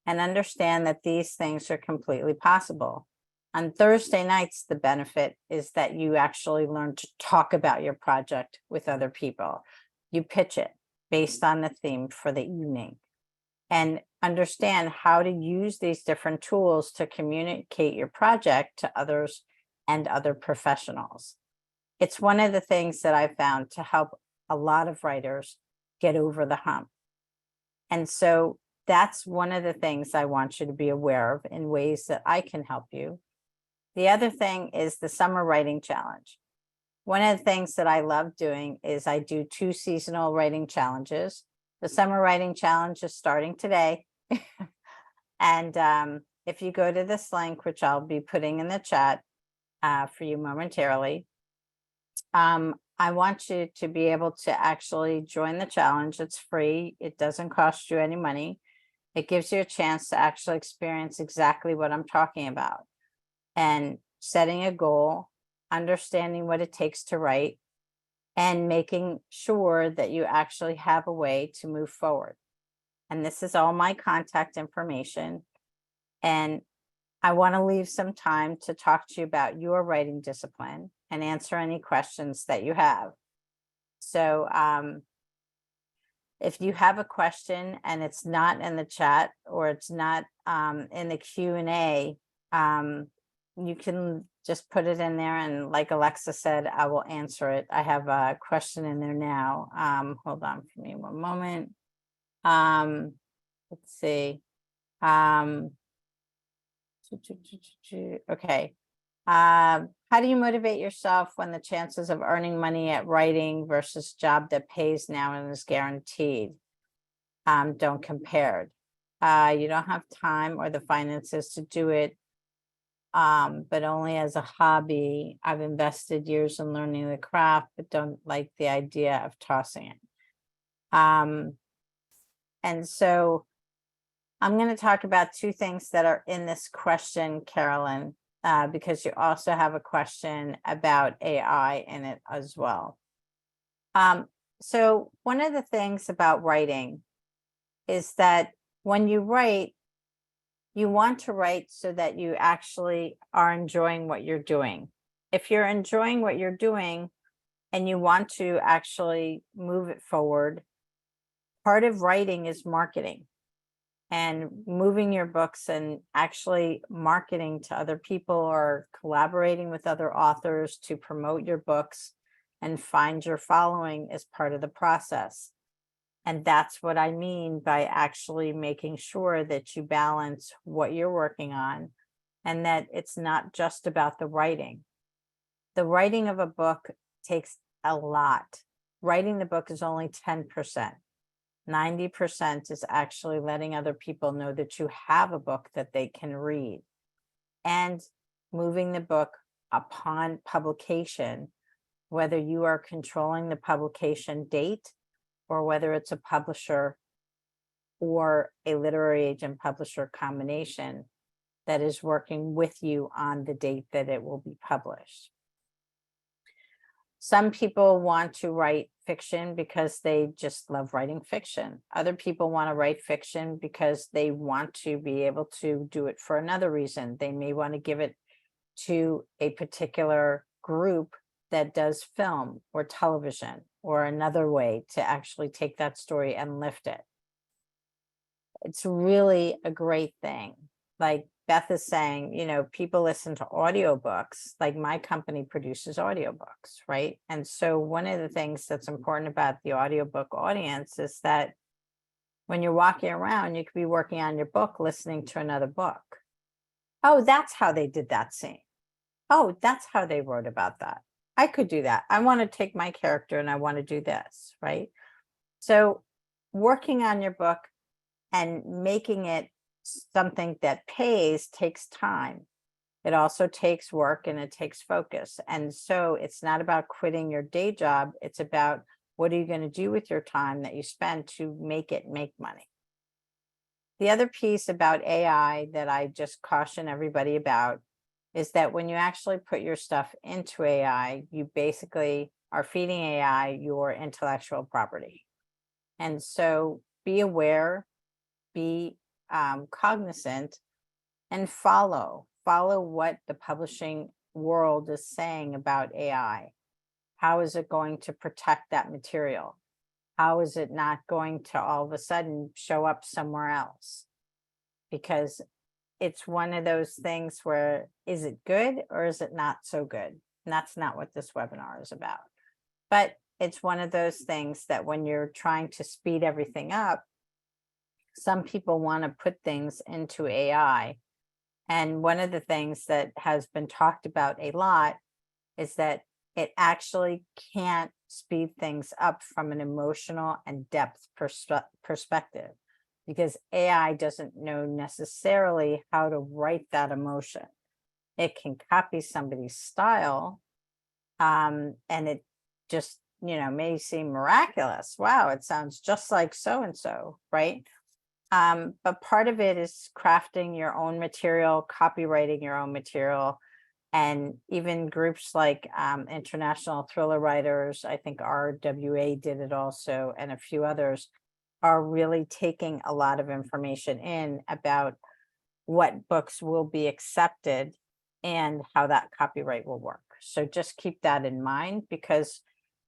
and understand that these things are completely possible. On Thursday nights, the benefit is that you actually learn to talk about your project with other people. You pitch it based on the theme for the evening and understand how to use these different tools to communicate your project to others and other professionals. It's one of the things that I found to help a lot of writers get over the hump. And so that's one of the things I want you to be aware of in ways that I can help you. The other thing is the Summer Writing Challenge. One of the things that I love doing is I do 2 seasonal writing challenges. The Summer Writing Challenge is starting today. And if you go to this link, which I'll be putting in the chat for you momentarily, I want you to be able to actually join the challenge. It's free. It doesn't cost you any money. It gives you a chance to actually experience exactly what I'm talking about. And setting a goal, understanding what it takes to write, and making sure that you actually have a way to move forward. And this is all my contact information. And I want to leave some time to talk to you about your writing discipline and answer any questions that you have. So If you have a question and it's not in the chat or it's not in the Q&A, you can just put it in there, and like Alexa said, I will answer it. I have a question in there now. Hold on for me one moment. Let's see. Okay. How do you motivate yourself when the chances of earning money at writing versus job that pays now and is guaranteed don't compare? You don't have time or the finances to do it, but only as a hobby. I've invested years in learning the craft, but don't like the idea of tossing it. And so I'm going to talk about two things that are in this question, Carolyn, because you also have a question about AI in it as well. So one of the things about writing is that when you write, you want to write so that you actually are enjoying what you're doing. If you're enjoying what you're doing and you want to actually move it forward, part of writing is marketing. And moving your books and actually marketing to other people or collaborating with other authors to promote your books and find your following is part of the process. And that's what I mean by actually making sure that you balance what you're working on and that it's not just about the writing. The writing of a book takes a lot. Writing the book is only 10%. 90% is actually letting other people know that you have a book that they can read, and moving the book upon publication, whether you are controlling the publication date or whether it's a publisher or a literary agent publisher combination that is working with you on the date that it will be published. Some people want to write fiction because they just love writing fiction. Other people want to write fiction because they want to be able to do it for another reason. They may want to give it to a particular group that does film or television or another way to actually take that story and lift it. It's really a great thing. Like Beth is saying, you know, people listen to audiobooks, like my company produces audiobooks, right? And so one of the things that's important about the audiobook audience is that when you're walking around, you could be working on your book, listening to another book. Oh, that's how they did that scene. Oh, that's how they wrote about that. I could do that. I want to take my character and I want to do this, right? So working on your book and making it something that pays takes time. It also takes work and it takes focus. And so it's not about quitting your day job. It's about what are you going to do with your time that you spend to make it make money. The other piece about AI that I just caution everybody about is that when you actually put your stuff into AI, you basically are feeding AI your intellectual property. And so be aware, be cognizant, and follow what the publishing world is saying about AI. How is it going to protect that material? How is it not going to all of a sudden show up somewhere else? Because it's one of those things where, is it good or is it not so good? And that's not what this webinar is about. But it's one of those things that when you're trying to speed everything up, some people want to put things into AI. And one of the things that has been talked about a lot is that it actually can't speed things up from an emotional and depth perspective, because AI doesn't know necessarily how to write that emotion. It can copy somebody's style, and it just, you know, may seem miraculous. Wow, it sounds just like so-and-so, right? But part of it is crafting your own material, copywriting your own material, and even groups like International Thriller Writers, I think RWA did it also, and a few others are really taking a lot of information in about what books will be accepted and how that copyright will work. So just keep that in mind, because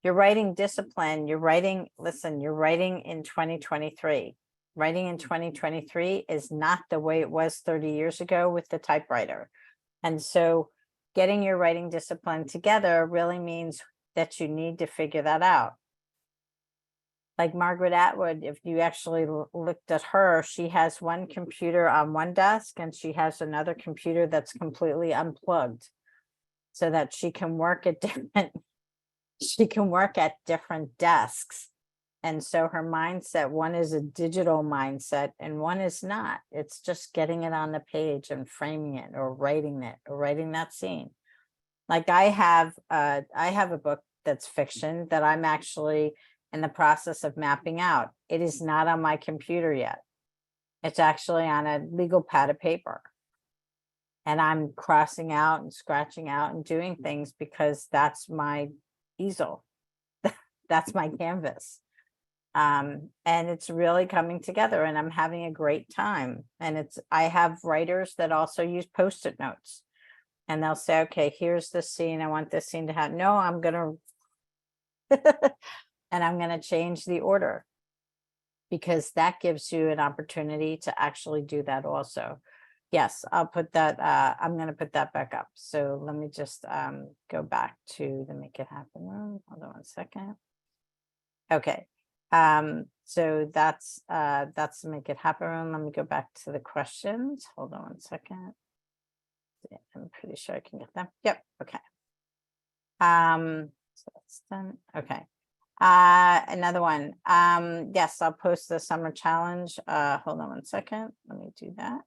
Your writing discipline, you're writing in 2023. Writing in 2023 is not the way it was 30 years ago with the typewriter. And so getting your writing discipline together really means that you need to figure that out. Like Margaret Atwood, if you actually looked at her, she has one computer on one desk and she has another computer that's completely unplugged so that she can work at different desks. And so her mindset, one is a digital mindset and one is not. It's just getting it on the page and framing it or writing that scene. Like I have a book that's fiction that I'm actually in the process of mapping out. It is not on my computer yet. It's actually on a legal pad of paper. And I'm crossing out and scratching out and doing things because that's my easel. That's my canvas. And it's really coming together and I'm having a great time. And I have writers that also use Post-it notes and they'll say, okay, here's the scene. I want this scene to have, no, I'm going to, and I'm going to change the order because that gives you an opportunity to actually do that also. Yes, I'll put that, I'm going to put that back up. So let me just go back to the Make It Happen room. Hold on one second. Okay. So that's the Make It Happen room. Let me go back to the questions. Hold on one second. I'm pretty sure I can get them. Yep. Okay. So that's done. Okay. Another one. Yes, I'll post the summer challenge. Hold on one second. Let me do that.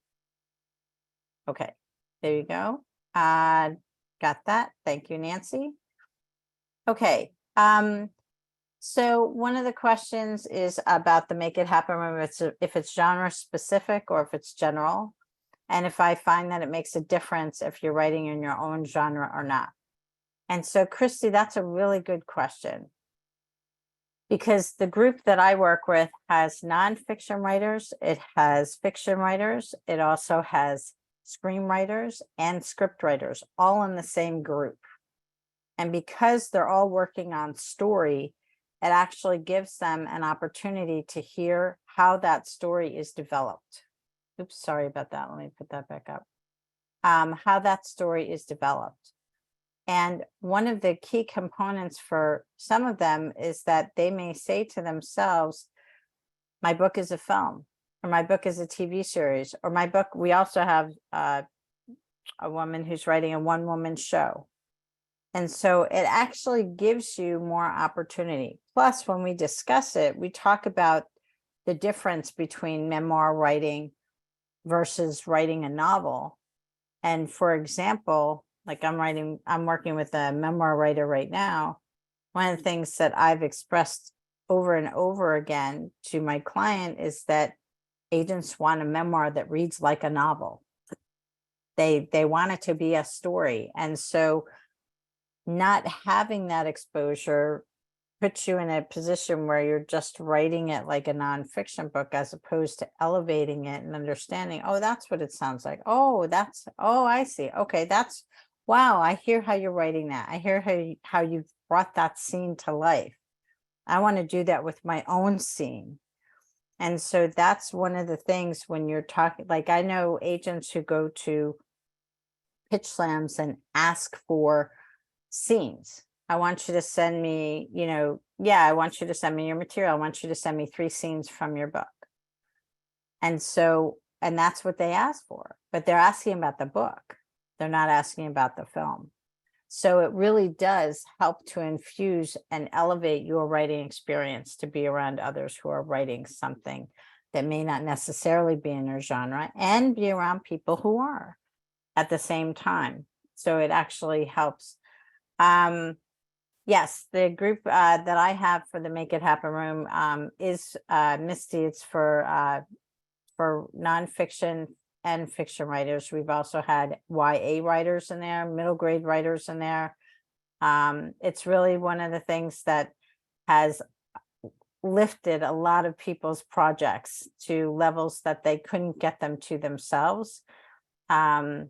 Okay, there you go. Got that. Thank you, Nancy. Okay. So one of the questions is about the Make It Happen room. If it's genre specific or if it's general, and if I find that it makes a difference if you're writing in your own genre or not. And so, Christy, that's a really good question. Because the group that I work with has nonfiction writers, it has fiction writers, it also has screenwriters and script writers, all in the same group. And because they're all working on story, it actually gives them an opportunity to hear how that story is developed. Oops, sorry about that. Let me put that back up. How that story is developed. And one of the key components for some of them is that they may say to themselves, my book is a film, or my book is a TV series, or my book, we also have a woman who's writing a one-woman show. And so it actually gives you more opportunity. Plus, when we discuss it, we talk about the difference between memoir writing versus writing a novel. And for example, like I'm working with a memoir writer right now. One of the things that I've expressed over and over again to my client is that agents want a memoir that reads like a novel. They want it to be a story. And so not having that exposure puts you in a position where you're just writing it like a nonfiction book, as opposed to elevating it and understanding, oh, that's what it sounds like. Oh, I see. Okay, wow, I hear how you're writing that. I hear how you've brought that scene to life. I want to do that with my own scene. And so that's one of the things when you're talking, like I know agents who go to pitch slams and ask for scenes. I want you to send me, I want you to send me your material. I want you to send me 3 scenes from your book. And so, and that's what they ask for, but they're asking about the book. They're not asking about the film. So it really does help to infuse and elevate your writing experience to be around others who are writing something that may not necessarily be in your genre, and be around people who are at the same time. So it actually helps. Yes, the group that I have for the Make It Happen room is Misty. It's for nonfiction and fiction writers. We've also had YA writers in there, middle grade writers in there. It's really one of the things that has lifted a lot of people's projects to levels that they couldn't get them to themselves. And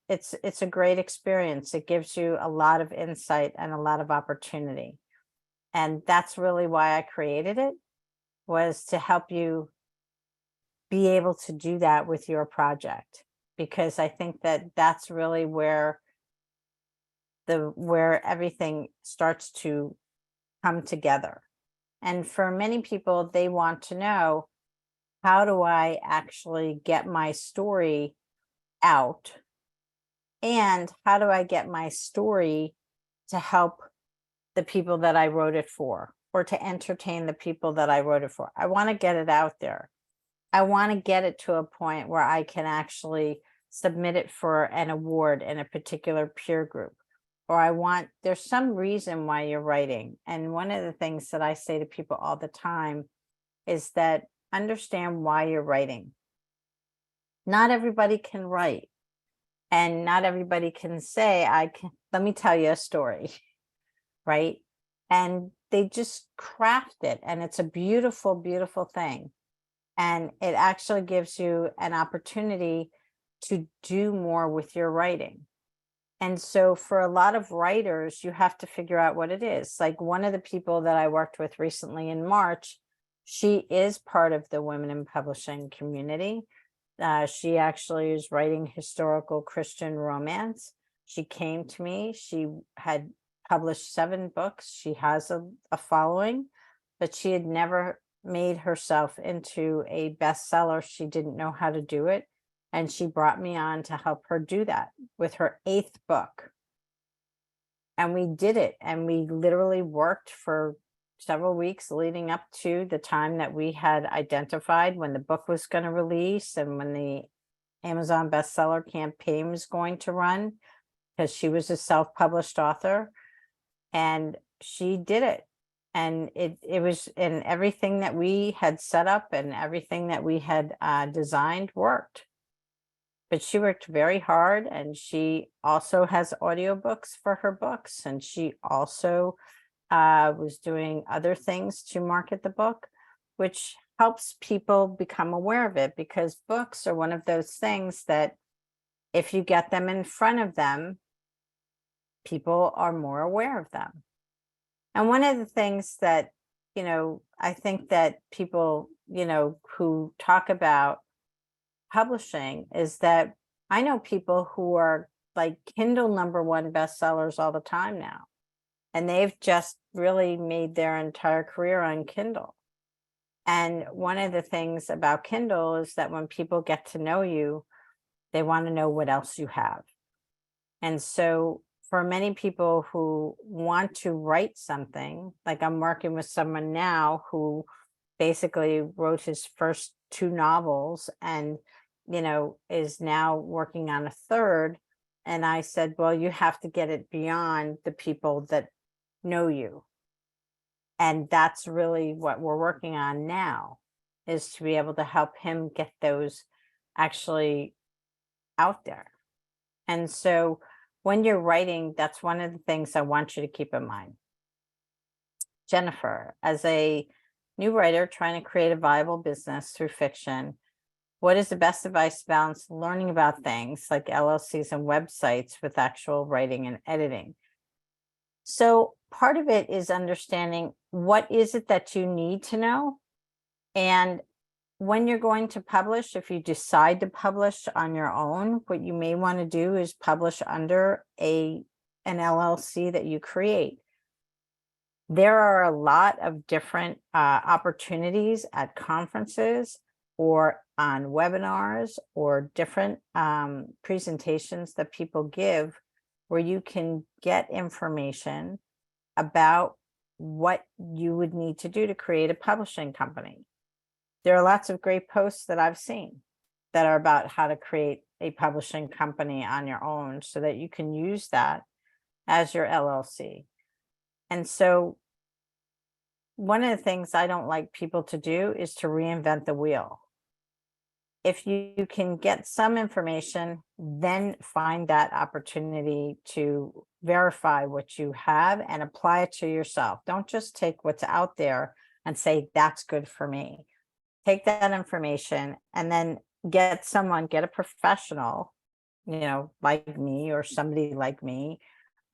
it's a great experience. It gives you a lot of insight and a lot of opportunity. And that's really why I created it, was to help you be able to do that with your project, because I think that that's really where everything starts to come together. And for many people, they want to know, how do I actually get my story out? And how do I get my story to help the people that I wrote it for, or to entertain the people that I wrote it for? I want to get it out there. I want to get it to a point where I can actually submit it for an award in a particular peer group. Or there's some reason why you're writing. And one of the things that I say to people all the time is that understand why you're writing. Not everybody can write, and not everybody can say, let me tell you a story, right? And they just craft it, and it's a beautiful, beautiful thing. And it actually gives you an opportunity to do more with your writing. And so for a lot of writers, you have to figure out what it is. Like one of the people that I worked with recently in March, she is part of the Women in Publishing community. She actually is writing historical Christian romance. She came to me. She had published 7 books. She has a following, but she had never made herself into a bestseller. She didn't know how to do it. And she brought me on to help her do that with her 8th book. And we did it. And we literally worked for several weeks leading up to the time that we had identified when the book was going to release and when the Amazon bestseller campaign was going to run, because she was a self-published author. And she did it. And it was, and everything that we had set up and everything that we had designed worked. But she worked very hard, and she also has audiobooks for her books, and she also was doing other things to market the book, which helps people become aware of it, because books are one of those things that if you get them in front of them, people are more aware of them. And one of the things that, I think that people, who talk about publishing is that I know people who are like Kindle #1 bestsellers all the time now. And they've just really made their entire career on Kindle. And one of the things about Kindle is that when people get to know you, they want to know what else you have. And so for many people who want to write something, like I'm working with someone now who basically wrote his first 2 novels and, is now working on a 3rd. And I said, well, you have to get it beyond the people that know you. And that's really what we're working on now, is to be able to help him get those actually out there. And so when you're writing, that's one of the things I want you to keep in mind. Jennifer, as a new writer trying to create a viable business through fiction, what is the best advice to balance learning about things like LLCs and websites with actual writing and editing? So part of it is understanding what is it that you need to know. And when you're going to publish, if you decide to publish on your own, what you may want to do is publish under an LLC that you create. There are a lot of different opportunities at conferences or on webinars or different presentations that people give, where you can get information about what you would need to do to create a publishing company. There are lots of great posts that I've seen that are about how to create a publishing company on your own so that you can use that as your LLC. And so one of the things I don't like people to do is to reinvent the wheel. If you can get some information, then find that opportunity to verify what you have and apply it to yourself. Don't just take what's out there and say, that's good for me. Take that information and then get a professional like me or somebody like me,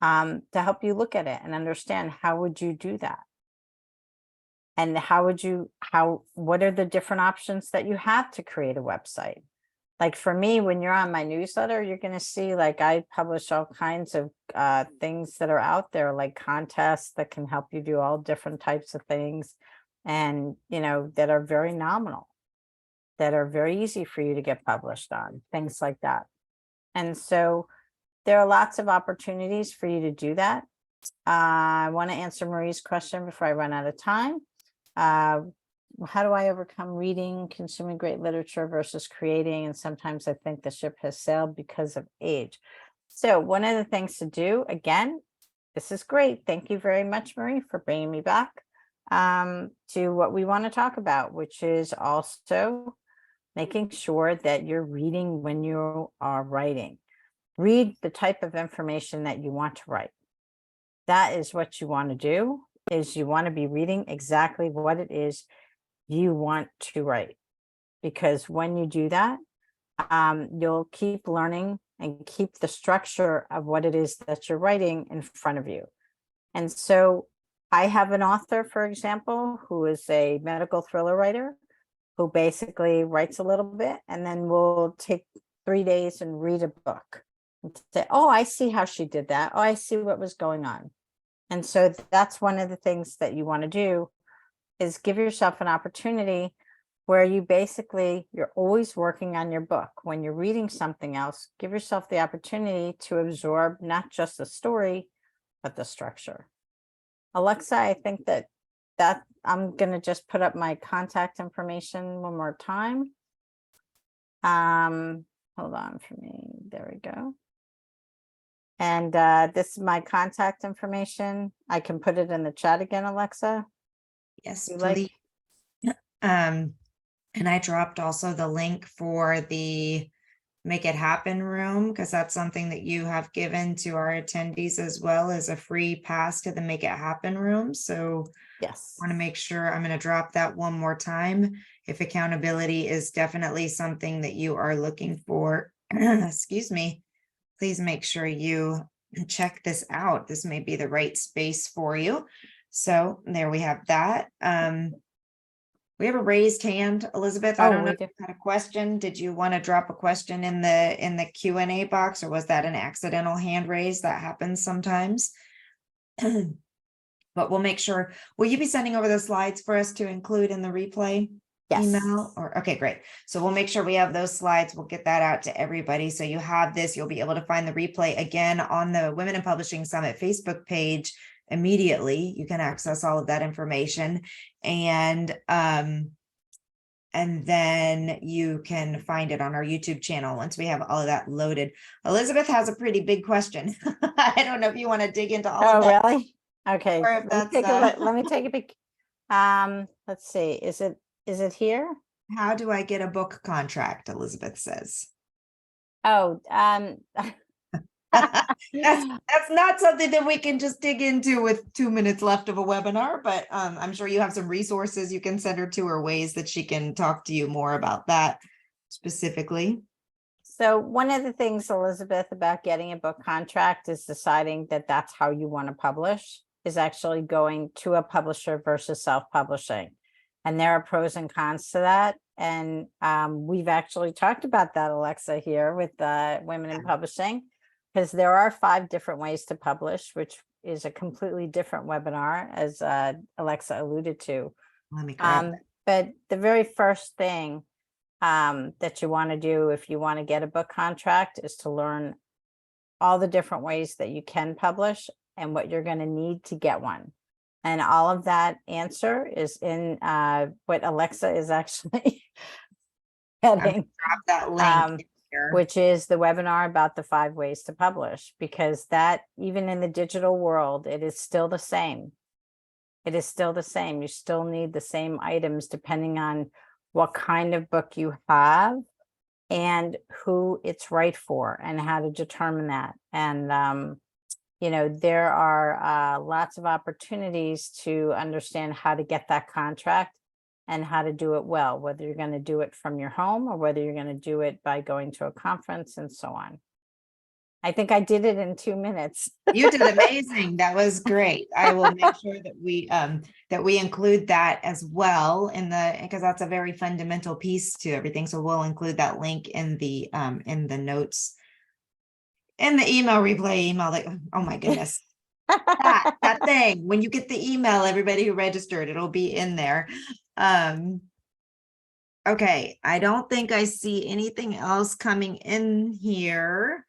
to help you look at it and understand how would you do that? And what are the different options that you have to create a website? Like for me, when you're on my newsletter, you're going to see like I publish all kinds of things that are out there, like contests that can help you do all different types of things, and that are very nominal, that are very easy for you to get published on, things like that. And so there are lots of opportunities for you to do that. I want to answer Marie's question before I run out of time. How do I overcome reading, consuming great literature versus creating? And sometimes I think the ship has sailed because of age. So one of the things to do, again, this is great. Thank you very much, Marie, for bringing me back to what we want to talk about, which is also making sure that you're reading when you are writing. Read the type of information that you want to write. That is what you want to do, is you want to be reading exactly what it is you want to write. Because when you do that, you'll keep learning and keep the structure of what it is that you're writing in front of you. And so I have an author, for example, who is a medical thriller writer, who basically writes a little bit and then will take 3 days and read a book and say, oh, I see how she did that. Oh, I see what was going on. And so that's one of the things that you want to do, is give yourself an opportunity where you're always working on your book. When you're reading something else, give yourself the opportunity to absorb not just the story, but the structure. Alexa, I think that I'm going to just put up my contact information one more time. Hold on for me. There we go. And this is my contact information. I can put it in the chat again, Alexa. Yes, You please. like? And I dropped also the link for the Make It Happen room, because that's something that you have given to our attendees as well as a free pass to the Make It Happen room. So Yes. I want to make sure, I'm going to drop that one more time. If accountability is definitely something that you are looking for, excuse me, please make sure you check this out. This may be the right space for you. So there we have that. We have a raised hand, Elizabeth. I Oh, don't know we if do. you had a question. Did you want to drop a question in the Q&A box, or was that an accidental hand raise? That happens sometimes. But we'll make sure. Will you be sending over the slides for us to include in the replay Yes. email? Or okay, great. So we'll make sure we have those slides. We'll get that out to everybody. So you have this. You'll be able to find the replay again on the Women in Publishing Summit Facebook page immediately. You can access all of that information, and then you can find it on our YouTube channel once we have all of that loaded. Elizabeth has a pretty big question. I don't know if you want to dig into all of Oh, that. really? Okay. Or if Let me that's take a look. Let me take a peek. Let's see. Is it here? how do I get a book contract? Elizabeth says. Oh, That's not something that we can just dig into with 2 minutes left of a webinar, but I'm sure you have some resources you can send her to, or ways that she can talk to you more about that specifically. So one of the things, Elizabeth, about getting a book contract is deciding that that's how you want to publish, is actually going to a publisher versus self-publishing. And there are pros and cons to that. And we've actually talked about that, Alexa, here with Women in Publishing, because there are 5 different ways to publish, which is a completely different webinar, as Alexa alluded to. Let me grab that. But the very first thing that you want to do if you want to get a book contract is to learn all the different ways that you can publish and what you're going to need to get one. And all of that answer is in what Alexa is actually getting, Drop that link in here. which is the webinar about the 5 ways to publish, because that, even in the digital world, it is still the same. It is still the same. You still need the same items depending on what kind of book you have and who it's right for, and how to determine that. And there are lots of opportunities to understand how to get that contract and how to do it well, whether you're going to do it from your home or whether you're going to do it by going to a conference and so on. I think I did it in 2 minutes. You did amazing. That was great. I will make sure that we include that as well in the, because that's a very fundamental piece to everything. So we'll include that link in the notes, in the email replay email. Like, oh my goodness. That thing, when you get the email, everybody who registered, it'll be in there. Okay, I don't think I see anything else coming in here.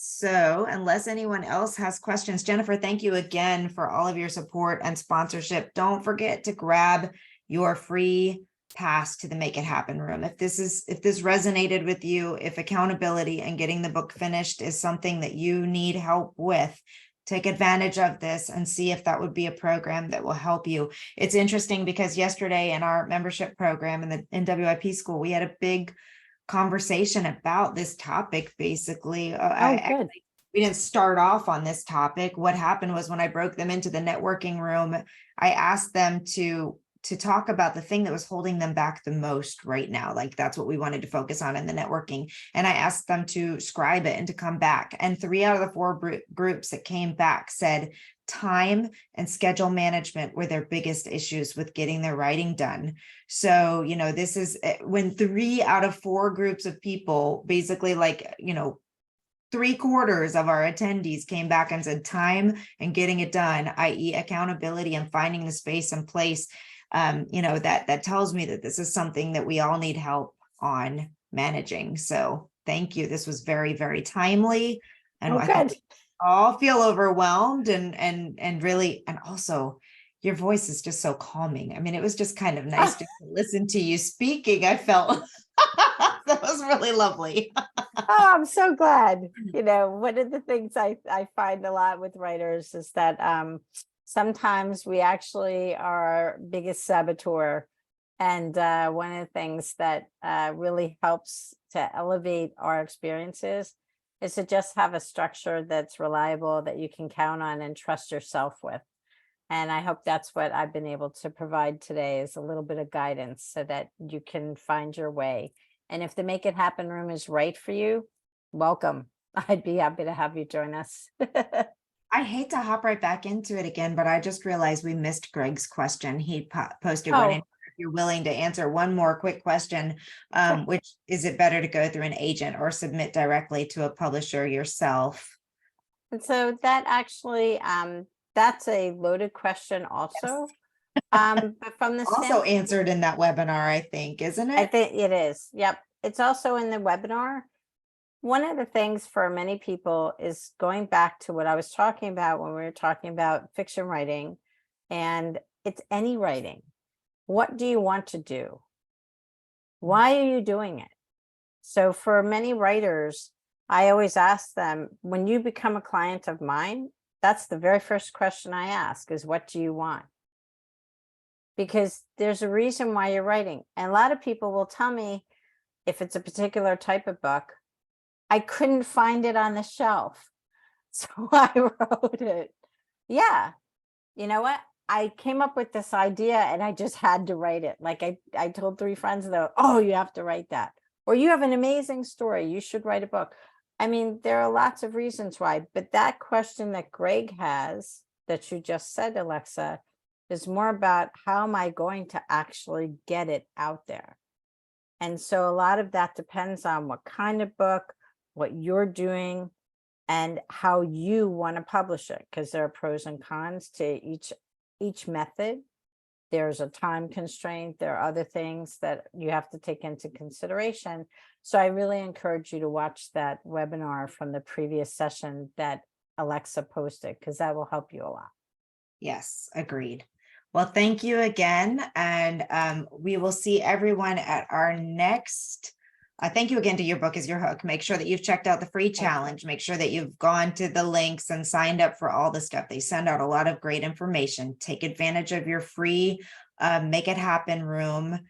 So unless anyone else has questions, Jennifer, thank you again for all of your support and sponsorship. Don't forget to grab your free pass to the Make It Happen room. If this resonated with you, if accountability and getting the book finished is something that you need help with, take advantage of this and see if that would be a program that will help you. It's interesting because yesterday in our membership program in the NWIP school, we had a big conversation about this topic. Basically, Good. we didn't start off on this topic. What happened was when I broke them into the networking room, I asked them to talk about the thing that was holding them back the most right now. Like that's what we wanted to focus on in the networking. And I asked them to scribe it and to come back. And 3 out of the 4 groups that came back said time and schedule management were their biggest issues with getting their writing done. So, this is when 3 out of 4 groups of people, basically like, 3/4 of our attendees came back and said time and getting it done, i.e. accountability and finding the space and place. That tells me that this is something that we all need help on managing. So thank you. This was very, very timely. And I think Good. we all feel overwhelmed and really, and also your voice is just so calming. I mean, it was just kind of nice to listen to you speaking. I felt that was really lovely. Oh, I'm so glad. One of the things I find a lot with writers is that sometimes we actually are our biggest saboteur. And one of the things that really helps to elevate our experiences is to just have a structure that's reliable, that you can count on and trust yourself with. And I hope that's what I've been able to provide today, is a little bit of guidance so that you can find your way. And if the Make It Happen room is right for you, welcome. I'd be happy to have you join us. I hate to hop right back into it again, but I just realized we missed Greg's question. He posted one in. If you're willing to answer one more quick question, Sure. which is it better to go through an agent or submit directly to a publisher yourself? And so that actually, that's a loaded question also. Yes. But from the Also answered in that webinar, I think, isn't it? I think it is. Yep. It's also in the webinar. One of the things for many people is going back to what I was talking about when we were talking about fiction writing, and it's any writing. What do you want to do? Why are you doing it? So for many writers, I always ask them, when you become a client of mine, that's the very first question I ask is, what do you want? Because there's a reason why you're writing. And a lot of people will tell me, if it's a particular type of book, I couldn't find it on the shelf, so I wrote it. Yeah, you know what? I came up with this idea and I just had to write it. Like I told 3 friends though, oh, you have to write that. Or you have an amazing story, you should write a book. I mean, there are lots of reasons why, but that question that Greg has, that you just said, Alexa, is more about how am I going to actually get it out there? And so a lot of that depends on what kind of book, what you're doing, and how you want to publish it, because there are pros and cons to each method. There's a time constraint. There are other things that you have to take into consideration. So I really encourage you to watch that webinar from the previous session that Alexa posted, because that will help you a lot. Yes, agreed. Well, thank you again. And we will see everyone at our next. Thank you again to Your Book is Your Hook. Make sure that you've checked out the free challenge. Make sure that you've gone to the links and signed up for all the stuff. They send out a lot of great information. Take advantage of your free Make It Happen room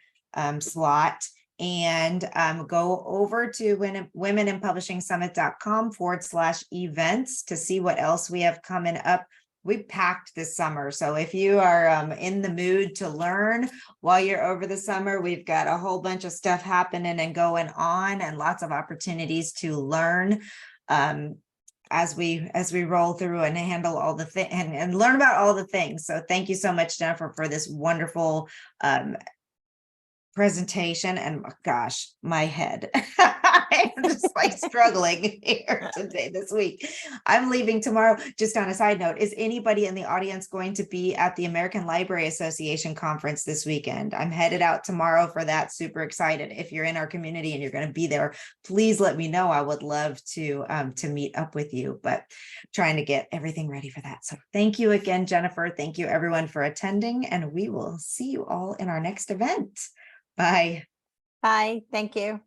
slot. And go over to womeninpublishingsummit.com/events to see what else we have coming up. We packed this summer. So if you are in the mood to learn while you're over the summer, we've got a whole bunch of stuff happening and going on and lots of opportunities to learn. as we roll through and handle all the things and learn about all the things. So thank you so much, Jennifer, for this wonderful presentation. And gosh, my head. I'm just like struggling here today, this week. I'm leaving tomorrow. Just on a side note, is anybody in the audience going to be at the American Library Association conference this weekend? I'm headed out tomorrow for that. Super excited. If you're in our community and you're going to be there, please let me know. I would love to meet up with you, but trying to get everything ready for that. So thank you again, Jennifer. Thank you everyone for attending, and we will see you all in our next event. Bye. Bye. Thank you.